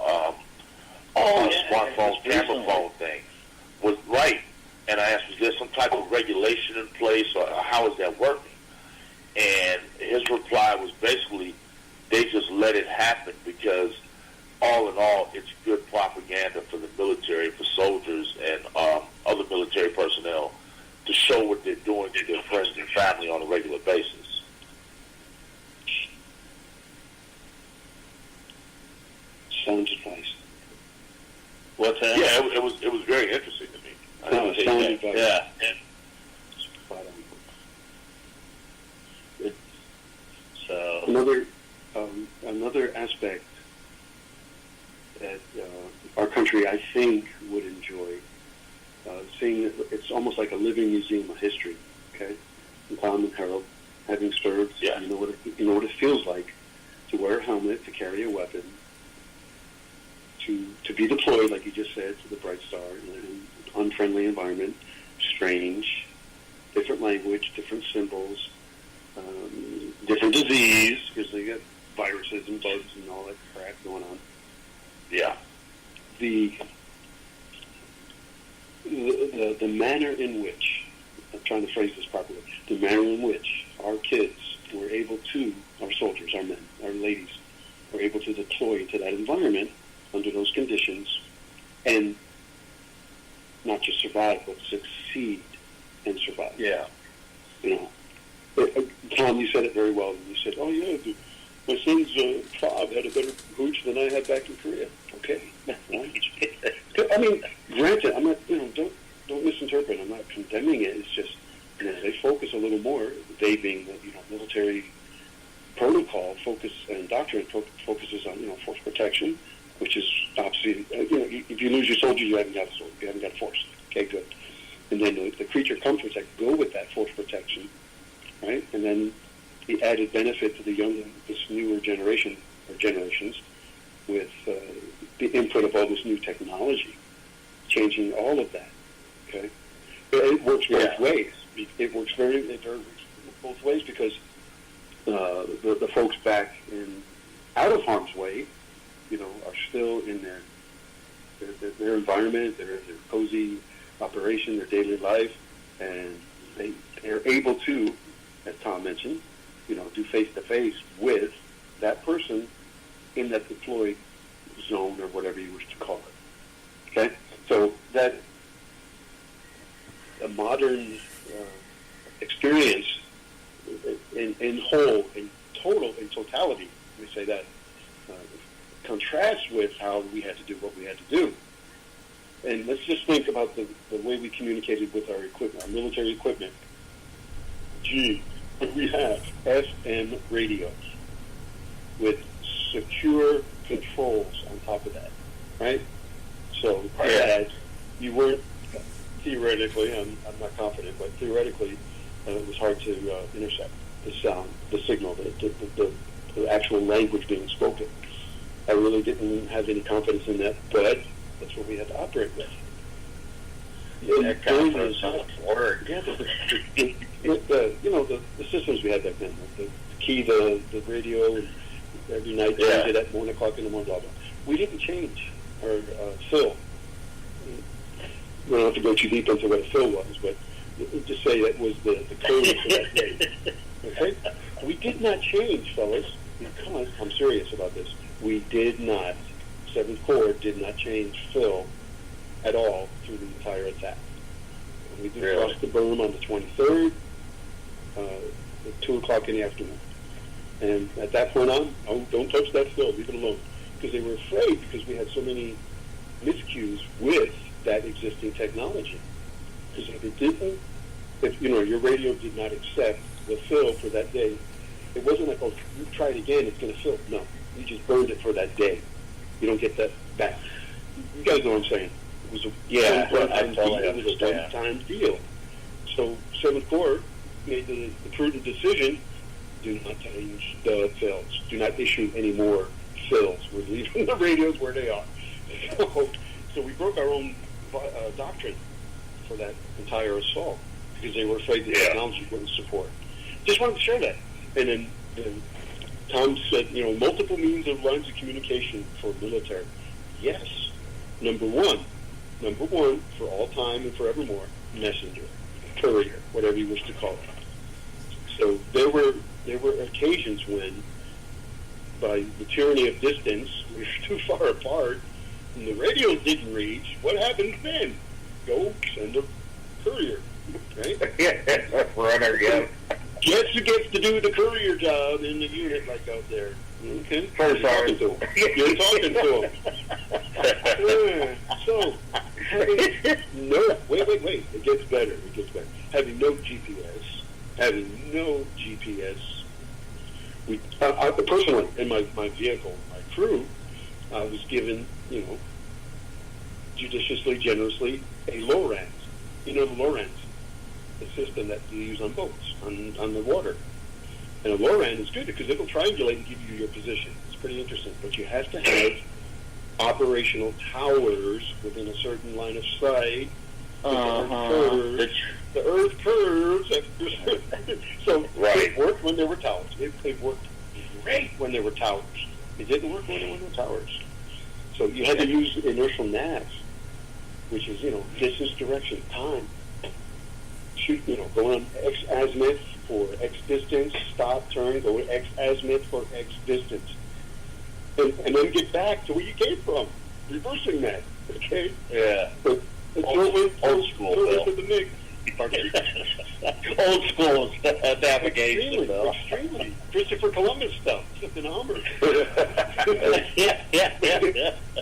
smartphone, camera phone thing. Was right. And I asked, was there some type of regulation in place, or how is that working? And his reply was basically, they just let it happen because, all in all, it's good propaganda for the military, for soldiers and other military personnel to show what they're doing to their friends and family on a regular basis. Sounds advice. What's that? Yeah, it was very interesting to me. No, sound advice. Yeah. So another aspect that our country, I think, would enjoy seeing. It's almost like a living museum of history. Okay, and Tom and Harold, having served, Yeah. you know what it feels like to wear a helmet, to carry a weapon, to be deployed, like you just said, to the Bright Star in an unfriendly environment, strange, different language, different symbols, different disease, because they get viruses and bugs and all that crap going on. Yeah. The manner in which, I'm trying to phrase this properly, the manner in which our kids were able to, our soldiers, our men, our ladies, were able to deploy into that environment under those conditions and not just survive, but succeed and survive. Yeah. You know, Tom, you said it very well. You said, "Oh yeah, my son's fob had a better hooch than I had back in Korea." Okay, I mean, granted, I'm not. Don't misinterpret. I'm not condemning it. It's just they focus a little more. They being military protocol focus and doctrine focuses on force protection, which is obviously if you lose your soldier, you haven't got a soldier. You haven't got a force. Okay, good. And then the creature comforts that go with that force protection, right? And then the added benefit to this newer generation or generations with the input of all this new technology, changing all of that. Okay, but it works both ways. It works very both ways because the folks back out of harm's way, are still in their environment, their cozy operation, their daily life, and they're able to, as Tom mentioned, do face-to-face with that person in that deployed zone or whatever you wish to call it. Okay? So that a modern experience in whole, in totality, let me say that, contrasts with how we had to do what we had to do. And let's just think about the way we communicated with our equipment, our military equipment. Gee, we have FM radios with secure controls on top of that, right? So you weren't, theoretically, I'm not confident, but theoretically, it was hard to intercept the sound, the signal, the actual language being spoken. I really didn't have any confidence in that, but that's what we had to operate with. That confidence doesn't work. Yeah, the systems we had back then, the key, the radio, and every night change it at 1 o'clock in the morning, blah, blah. We didn't change our fill. We don't have to go too deep into what a fill was, but just say that was the code for that day. Okay? We did not change, fellas. Come on, I'm serious about this. We did not, 7th Corps did not change fill at all through the entire attack. We did cross the berm on the 23rd, at 2 o'clock in the afternoon. And at that point on, don't touch that fill, leave it alone. Because they were afraid because we had so many miscues with that existing technology. Because if your radio did not accept the fill for that day, it wasn't like, you try it again, it's going to fill. No, you just burned it for that day. You don't get that back. You guys know what I'm saying. It was a one-time deal. So 7th Corps made the prudent decision, do not change the fills. Do not issue any more fills. We're leaving the radios where they are. So we broke our own doctrine for that entire assault because they were afraid the technology wouldn't support. Just wanted to share that. And then Tom said, multiple means of lines of communication for military. Yes. Number one, for all time and forevermore, messenger, courier, whatever you wish to call it. So there were occasions when, by the tyranny of distance, we were too far apart, and the radios didn't reach. What happens then? Go send a courier, right? Runner, yeah. Guess who gets to do the courier job in the unit like out there? Okay. First You're talking to him. You're talking to him. So, wait. It gets better. Having no GPS, we personally, in my vehicle, my crew, I was given, judiciously, generously, a Lowrance. You know the Lowrance? the system that you use on boats, on the water. And a LORAN is good because it'll triangulate and give you your position. It's pretty interesting. But you have to have operational towers within a certain line of sight. The Earth curves. So it worked when there were towers. It worked great when there were towers. It didn't work when there were no towers. So you had to use inertial nav, which is, distance, direction, time. Shoot, going on X azimuth for X distance, stop, turn, go X azimuth for X distance. And then get back to where you came from, reversing that, okay? Yeah. But old school, Bill. The mix. Old school navigation, Bill. Extremely. Christopher Columbus stuff, except in Hummer. Yeah.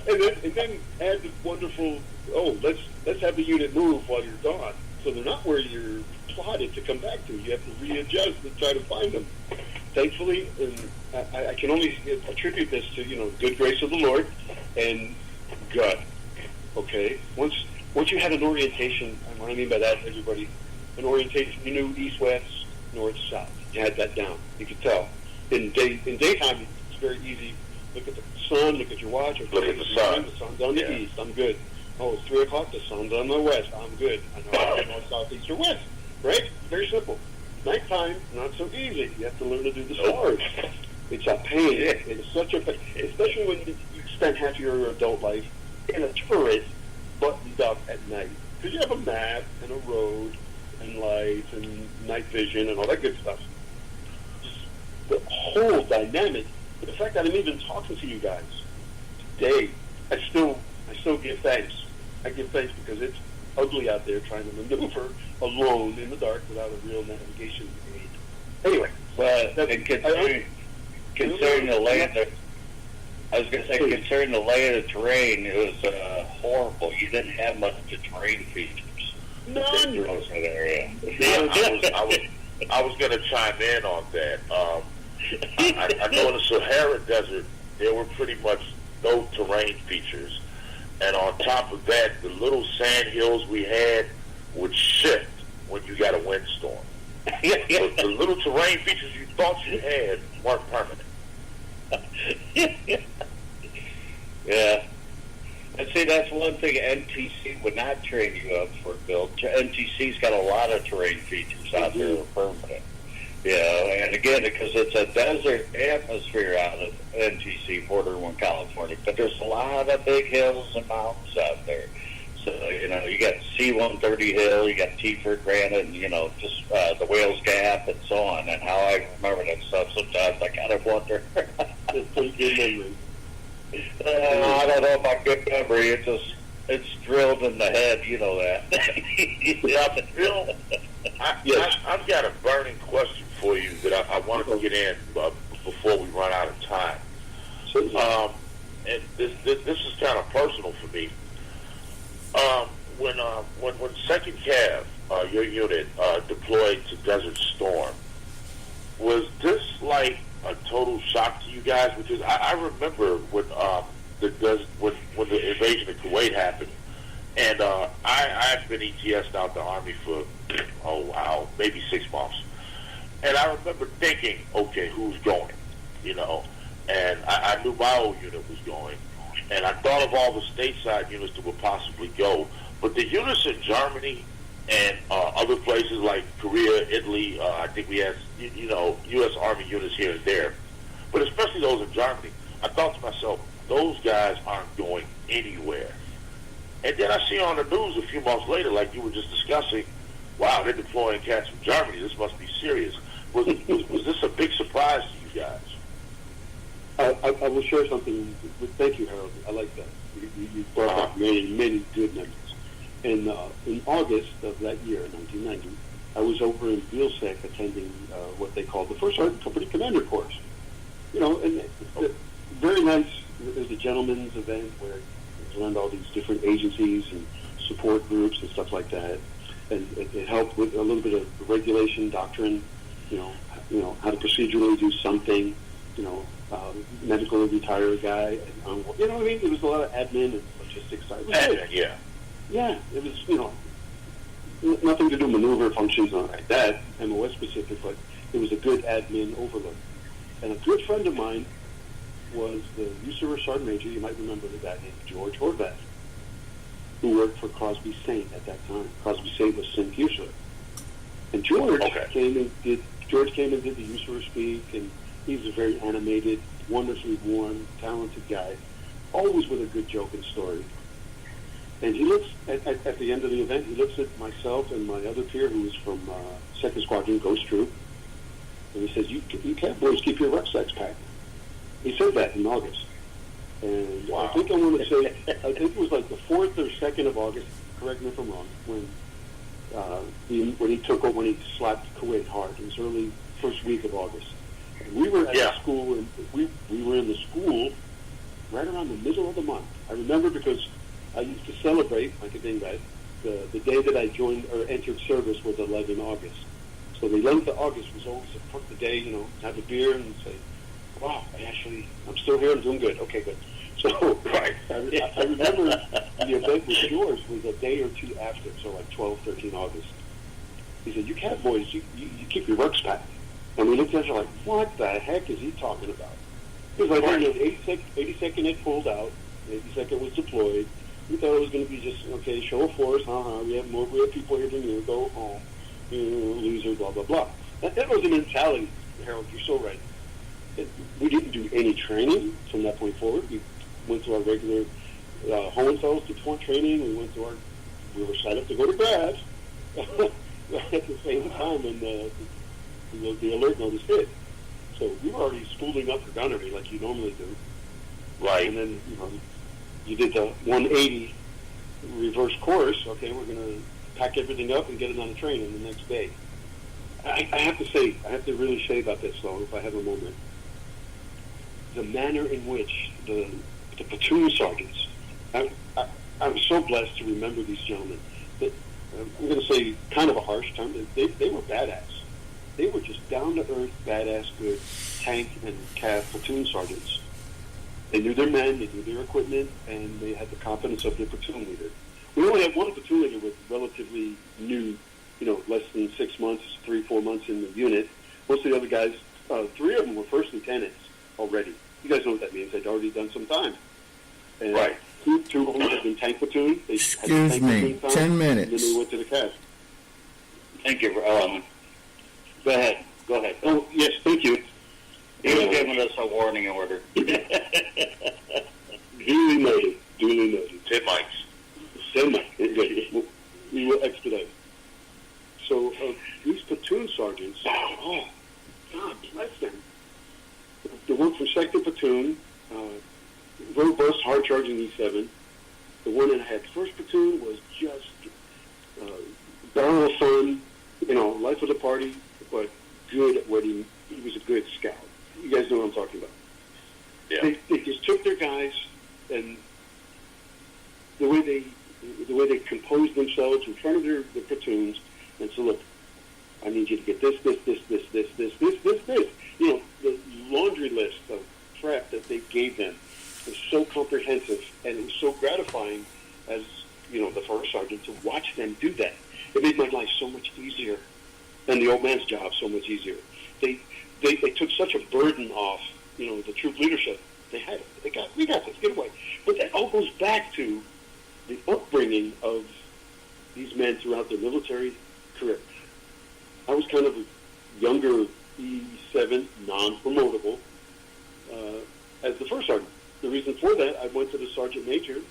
And then add the wonderful, let's have the unit move while you're gone. So they're not where you're plotted to come back to. You have to readjust and try to find them. Thankfully, and I can only attribute this to, good grace of the Lord and gut. Okay? Once you had an orientation, and what I mean by that, everybody, an orientation, you knew east, west, north, south. You had that down. You could tell. In daytime, it's very easy. Look at the sun, look at your watch. Look at the sun. The sun's on the east. I'm good. Oh, it's 3 o'clock. The sun's on the west. I'm good. I know north, south, east, or west. Right? Very simple. Nighttime, not so easy. You have to learn to do the stars. It's a pain. It's such a pain, especially when you spend half your adult life in a turret buttoned up at night. Because you have a map and a road and lights and night vision and all that good stuff. The whole dynamic, the fact that I'm even talking to you guys today, I still give thanks. I give thanks because it's ugly out there trying to maneuver alone in the dark without a real navigation aid. Anyway, but concerning the lay of the, I was going to say, concerning the lay of the terrain, it was horrible. You didn't have much of the terrain features. None. Most of the area. I was going to chime in on that. I know in the Sahara Desert there were pretty much no terrain features. And on top of that, the little sand hills we had would shift when you got a windstorm. So the little terrain features you thought you had weren't permanent. Yeah. And see, that's one thing NTC would not train you up for, Bill. NTC's got a lot of terrain features out there that are permanent. Yeah, and again, because it's a desert atmosphere out of NTC, Border 1, California, but there's a lot of big hills and mountains out there. So, you got C-130 Hill, you got T-Ford Granite, and, just the Whales Gap and so on. And how I remember that stuff sometimes, I kind of wonder. It's pretty good memory. I don't know about good memory. It's drilled in the head, you know that. Yeah, Bill, I've got a burning question for you that I want to get in before we run out of time. And this is kind of personal for me. When Second Cav, your unit, deployed to Desert Storm, was this like a total shock to you guys? Because I remember when the invasion of Kuwait happened, and I've been ETS'd out the Army for maybe 6 months, and I remember thinking, okay, who's going? And I knew my old unit was going, and I thought of all the stateside units that would possibly go, but the units in Germany and other places like Korea, Italy, I think we had U.S. Army units here and there, but especially those in Germany, I thought to myself, those guys aren't going anywhere. And then I see on the news a few months later, like you were just discussing, wow, they're deploying cats from Germany. This must be serious. Was this a big surprise to you guys? I will share something. Thank you, Harold. I like that. You brought up many good memories. In August of that year, 1990, I was over in Vilsec attending what they called the First Sergeant Company Commander Course. And very nice. It was a gentleman's event where you learned all these different agencies and support groups and stuff like that. And it helped with a little bit of regulation, doctrine, how to procedurally do something, medical retired guy. And, what I mean? It was a lot of admin and logistics side. Admin, yeah. Yeah, it was, nothing to do maneuver functions or like that, MOS specific, but it was a good admin overload. And a good friend of mine was the USERA Sergeant Major, you might remember the guy named George Horvath, who worked for Crosby Saint at that time. Crosby Saint was St. USERA. And George came and did the USERA speak, and he's a very animated, wonderfully warm, talented guy, always with a good joke and story. And he looks, at the end of the event, he looks at myself and my other peer who was from 2nd Squadron, Ghost Troop, and he says, you can't boys keep your rucksacks packed. He said that in August. And I think I want to say, I think it was like the 4th or 2nd of August, correct me if I'm wrong, when he slapped Kuwait hard. It was early first week of August. And we were at the school, and we were in the school right around the middle of the month. I remember because I used to celebrate, like a dingbat, the day that I joined or entered service was 11 August. So the 11th of August was always the day, have a beer and say, wow, I'm still here, I'm doing good. Okay, good. So I remember the event with George was a day or two after, so like 12, 13 August. He said, you cat boys, you keep your rucks packed. And we looked at each other like, what the heck is he talking about? It was like, 82nd had pulled out, 82nd was deployed. We thought it was going to be just, okay, show of force, we have people here than you, go home, loser, blah, blah, blah. That was the mentality, Harold, you're so right. We didn't do any training from that point forward. We went to our regular Hohenfels deployment training. We were set up to go to grad at the same time when the alert notice hit. So we were already spooling up for gunnery like you normally do. Right. And then, you did the 180 reverse course. Okay, we're going to pack everything up and get it on the train the next day. I have to really say about this, though, if I have a moment. The manner in which the platoon sergeants, I'm so blessed to remember these gentlemen. I'm going to say kind of a harsh term, they were badass. They were just down-to-earth, badass, good tank and CAV platoon sergeants. They knew their men, they knew their equipment, and they had the confidence of their platoon leader. We only had one platoon leader with relatively new, less than 6 months, 3-4 months in the unit. Most of the other guys, 3 of them were first lieutenants already. You guys know what that means. They'd already done some time. And right. Two of them had been tank platoon. Excuse me, 10 minutes. And then they went to the CAV. Thank you. Go ahead. Oh, yes, thank you. He was giving us a warning order. Duly noted. 10 mics. 10 mics. Good. We will expedite. So these platoon sergeants, God bless them. The one from second platoon, robust, hard-charging E7. The one that I had first platoon was just barrel of fun, life of the party, but good at what he was a good scout. You guys know what I'm talking about. Yeah. They just took their guys, and the way they composed themselves in front of their platoons and said, look, I need you to get this. The laundry list of prep that they gave them was so comprehensive, and it was so gratifying as, the first sergeant to watch them do that. It made my life so much easier, and the old man's job so much easier. They took such a burden off, the troop leadership. They had it. We got this. Get away. But that all goes back to the upbringing of these men throughout their military career. I was kind of a younger E7, non-promotable, as the first sergeant. The reason for that, I went to the sergeant major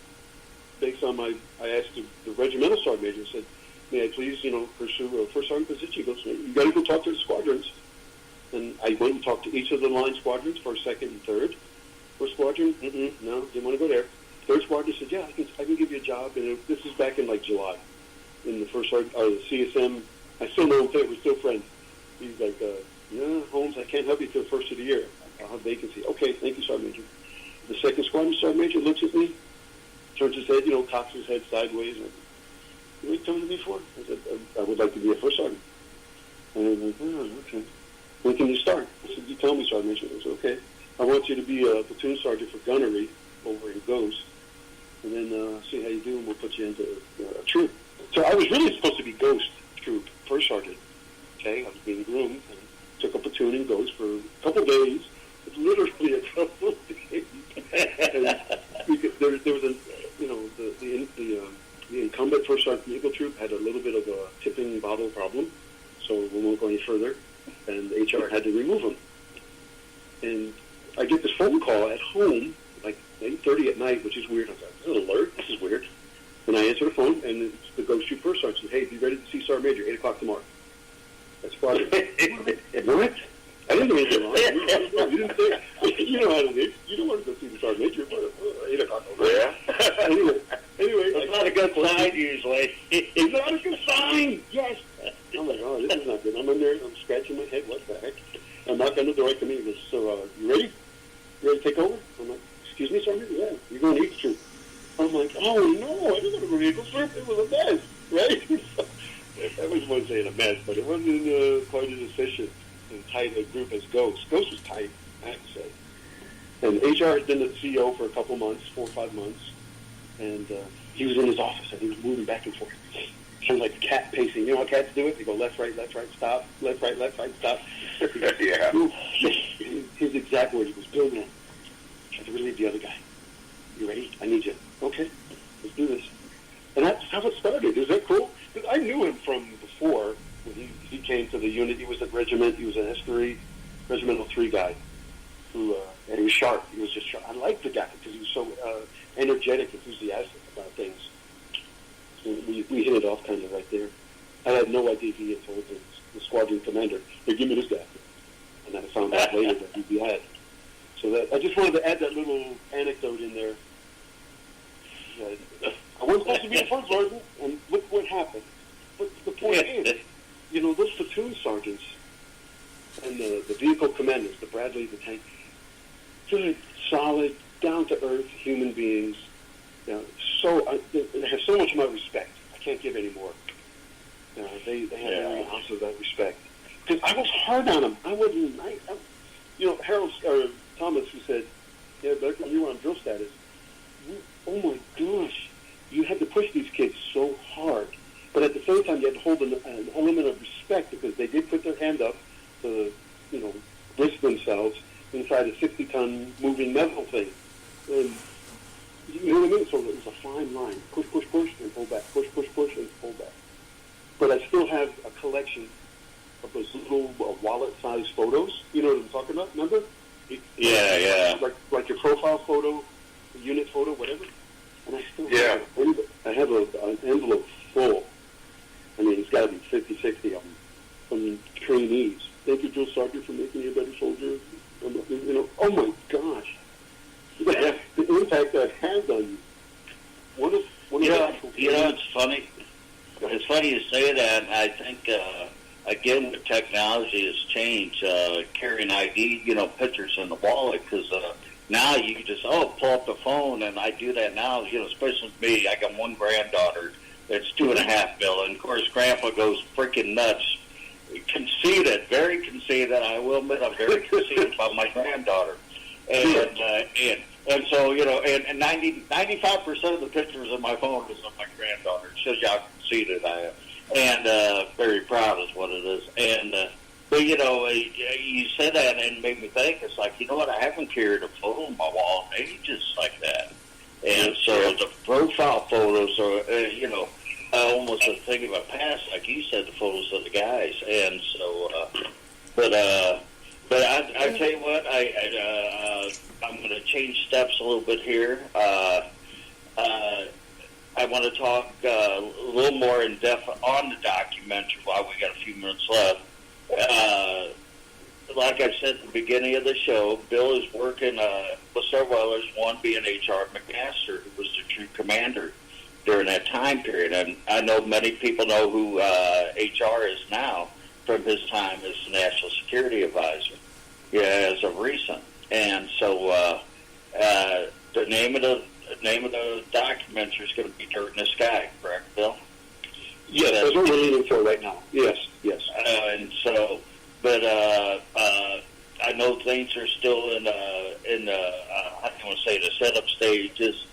based on I asked the regimental sergeant major, said, may I please, pursue a first sergeant position? He goes, you got to go talk to the squadrons. And I went and talked to each of the line squadrons, first, second, and third. First squadron, no, didn't want to go there. Third squadron said, yeah, I can give you a job. And this is back in like July. In the first sergeant, the CSM, I still know him, we're still friends. He's like, Holmes, I can't help you till the first of the year. I'll have vacancy. Okay, thank you, Sergeant Major. The second squadron sergeant major looks at me, turns his head, cocks his head sideways. And, what are you coming to me for? I said, I would like to be a first sergeant. And he was like, okay. When can you start? I said, you tell me, Sergeant Major. I said, okay. I want you to be a platoon sergeant for gunnery over in Ghost, and then see how you do, and we'll put you into a troop. So I was really supposed to be Ghost Troop, first sergeant. Okay, I was being groomed and took a platoon in Ghost for a couple days. It's literally a couple of days. And there was the incumbent first sergeant Eagle Troop had a little bit of a tipping bottle problem, so we won't go any further. And HR had to remove him. And I get this phone call at home, like 8:30 at night, which is weird. I was like, this is an alert. This is weird. And I answer the phone, and it's the Ghost Troop first sergeant. Hey, be ready to see Sergeant Major, 8 o'clock tomorrow. That's Friday. What? I didn't mean it wrong. You didn't say, you know how to do. You don't want to go see the Sergeant Major, but 8 o'clock. Yeah. Anyway, It's not a good sign usually. It's not a good sign. Yes. I'm like, oh, this is not good. I'm in there. I'm scratching my head. What the heck? I knock on the door. I come in. He goes, so, you ready? You ready to take over? I'm like, excuse me, Sergeant? Yeah. You're going to Eagle Troop. I'm like, oh no, I didn't want to go to Eagle Troop. It was a mess, right? I was one saying a mess, but it wasn't quite as efficient and tight a group as Ghost. Ghost was tight, I have to say. And HR had been the CEO for a couple months, 4 or 5 months, and he was in his office and he was moving back and forth. Kind of like a cat pacing. You know how cats do it? They go left, right, stop. Left, right, stop. Yeah. His exact words was, Bill, man, I have to relieve the other guy. You ready? I need you. Okay, let's do this. And that's how it started. Is that cool? Because I knew him from before when he came to the unit. He was at regiment. He was an S3, Regimental 3 guy. And he was sharp. He was just sharp. I liked the guy because he was so energetic, enthusiastic about things. So we hit it off kind of right there. I had no idea he had told the squadron commander, hey, give me this guy. And then I found out later that he had. So that I just wanted to add that little anecdote in there. I wasn't supposed to be a first sergeant, and look what happened. But the point is, those platoon sergeants and the vehicle commanders, the Bradley, the tank, good, solid, down-to-earth human beings. They have so much of my respect. I can't give any more. They have every ounce of that respect. Because I was hard on them. I wasn't. Harold or Thomas, who said, "Yeah, back when you were on drill status, oh my gosh, you had to push these kids so hard, but at the same time, you had to hold an element of respect because they did put their hand up to, risk themselves inside a 60-ton moving metal thing. And you know what I mean? So it was a fine line: push, and pull back; push, and pull back. But I still have a collection of those little wallet-sized photos. You know what I'm talking about? Remember? Yeah. Like your profile photo, unit photo, whatever. And I still have an envelope full. I mean, it's got to be 50, 60 of them from trainees. Thank you, Drill Sergeant, for making me a better soldier. Oh my gosh. The impact that has on you. It's funny. It's funny you say that. I think, again, the technology has changed. Carrying ID, pictures in the wallet, because now you can just, pull up the phone, and I do that now, especially with me. I got one granddaughter that's 2.5 Bill, and of course, Grandpa goes freaking nuts. Conceited, very conceited. I will admit I'm very conceited about my granddaughter. And so, and 95% of the pictures on my phone is of my granddaughter. It shows you how conceited I am. And very proud is what it is. And but you said that and it made me think. It's like, you know what? I haven't carried a photo on my wall in ages like that. And so the profile photos are, almost a thing of a past, like you said, the photos of the guys. And so, but I tell you what, I'm going to change steps a little bit here. I want to talk a little more in depth on the documentary while we got a few minutes left. Like I said at the beginning of the show, Bill is working with several others, one being HR McMasters, who was the troop commander during that time period. And I know many people know who HR is now from his time as the National Security Advisor, as of recent. And so the name of the documentary is going to be Dirt in the Sky, correct, Bill? Yes, that's what we're leaning for right now. Yes. And so, but I know things are still in the I don't want to say the setup stages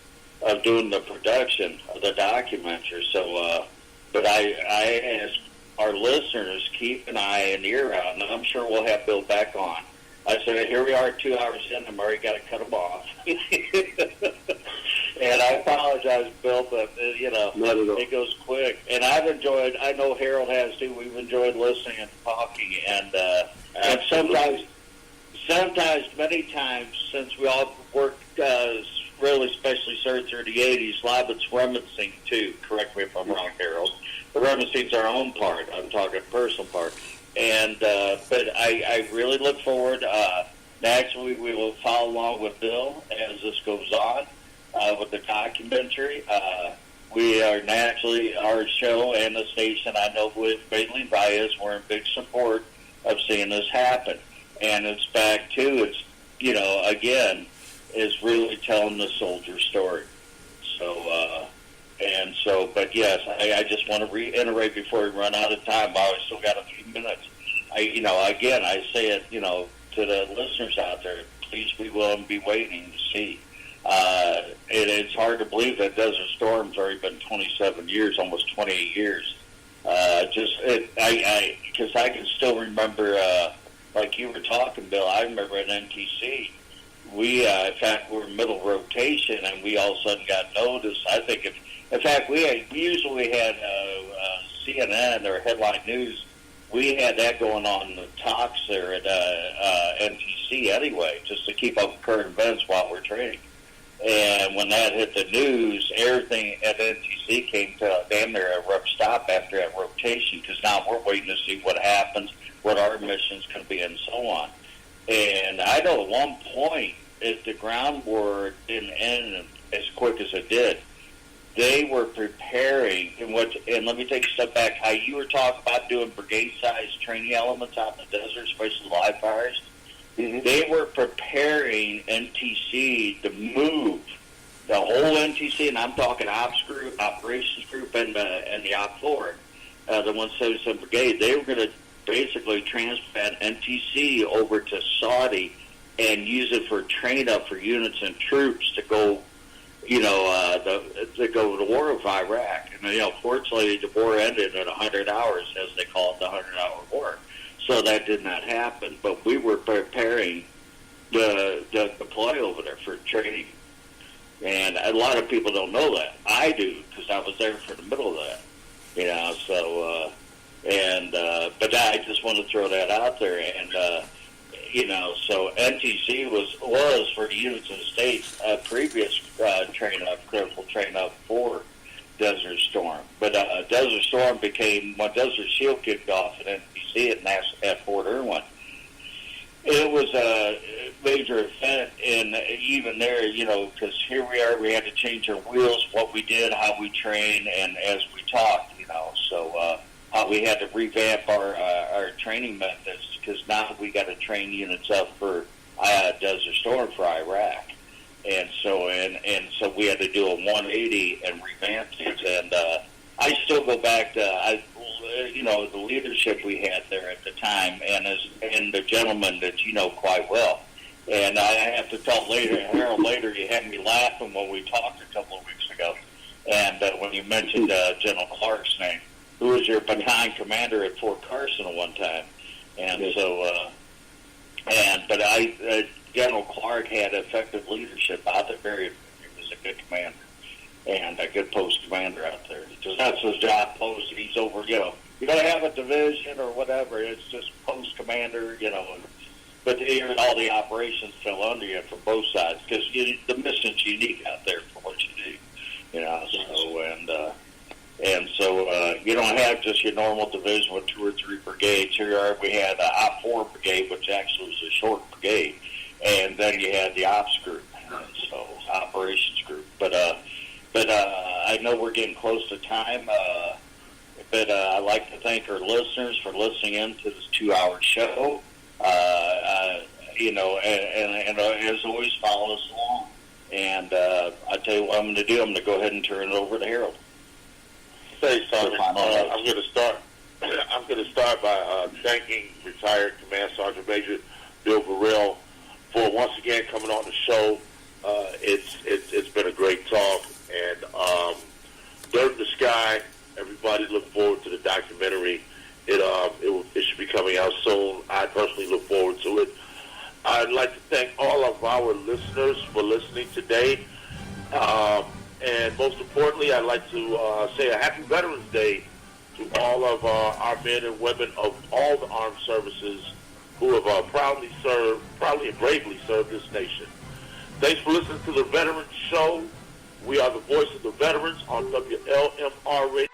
of doing the production of the documentary. So But I ask our listeners, keep an eye and ear out, and I'm sure we'll have Bill back on. I said, here we are 2 hours in, and I've already got to cut him off. And I apologize, Bill, but, it goes quick. And I've enjoyed, I know Harold has too, we've enjoyed listening and talking. And sometimes, many times, since we all worked really specially served through the 80s, a lot of it's reminiscing too. Correct me if I'm wrong, Harold. The reminiscing's our own part. I'm talking personal part. And but I really look forward. Naturally, we will follow along with Bill as this goes on with the documentary. We are naturally, our show and the station, I know with Bailey Bias, we're in big support of seeing this happen. And it's back to, it's, again, is really telling the soldier story. But yes, I just want to reiterate before we run out of time. I still got a few minutes. Again, I say it, to the listeners out there, please be willing to be waiting to see. It's hard to believe that Desert Storm's already been 27 years, almost 28 years. Because I can still remember, like you were talking, Bill, I remember at NTC, we, in fact, were middle rotation, and we all of a sudden got noticed. I think, in fact, we usually had CNN or Headline News. We had that going on in the talks there at NTC anyway, just to keep up with current events while we're training. And when that hit the news, everything at NTC came to damn near a rough stop after that rotation, because now we're waiting to see what happens, what our mission's going to be, and so on. And I know at one point, if the ground war didn't end as quick as it did, they were preparing, and let me take a step back, how you were talking about doing brigade-sized training elements out in the desert, especially live fires. Mm-hmm. They were preparing NTC to move the whole NTC, and I'm talking ops group, operations group, and the op floor, the 177 Brigade. They were going to basically transplant NTC over to Saudi and use it for train-up for units and troops to go, to go to the war of Iraq. And, fortunately, the war ended at 100 hours, as they call it, the 100-hour war. So that did not happen. But we were preparing to deploy over there for training. And a lot of people don't know that. I do, because I was there for the middle of that. But I just want to throw that out there. And, so NTC was for the units of the States, a previous critical train-up for Desert Storm. But Desert Storm became, when Desert Shield kicked off at NTC at Fort Irwin, it was a major event, and even there, because here we are, we had to change our wheels, what we did, how we train, and as we talked, so we had to revamp our training methods, because now we got to train units up for Desert Storm for Iraq. And so we had to do a 180 and revamp it. And I still go back to the leadership we had there at the time, and the gentleman that you know quite well. And I have to tell Harold later, you had me laughing when we talked a couple of weeks ago, and when you mentioned General Clark's name, who was your battalion commander at Fort Carson at one time. And but General Clark had effective leadership out there. He was a good commander and a good post commander out there. Just that's his job post. He's over, you don't have a division or whatever. It's just post commander, but all the operations fell under you from both sides, because the mission's unique out there for what you do, So you don't have just your normal division with 2 or 3 brigades. Here we had the Op 4 brigade, which actually was a short brigade, and then you had the ops group, so operations group. But I know we're getting close to time. But I'd like to thank our listeners for listening in to this 2-hour show. And as always, follow us along. And I'll tell you what I'm going to do. I'm going to go ahead and turn it over to Harold. Thanks, Sergeant. I'm going to start by thanking retired Command Sergeant Major Bill Virrill for once again coming on the show. It's been a great talk, and dirt in the sky. Everybody look personally look forward to it. I'd like to thank all of our listeners for listening today. And most importantly, I'd like to say a happy Veterans Day to all of our men and women of all the armed services who have proudly and bravely served this nation. Thanks for listening to the Veterans Show. We are the voice of the veterans on WLMR Radio.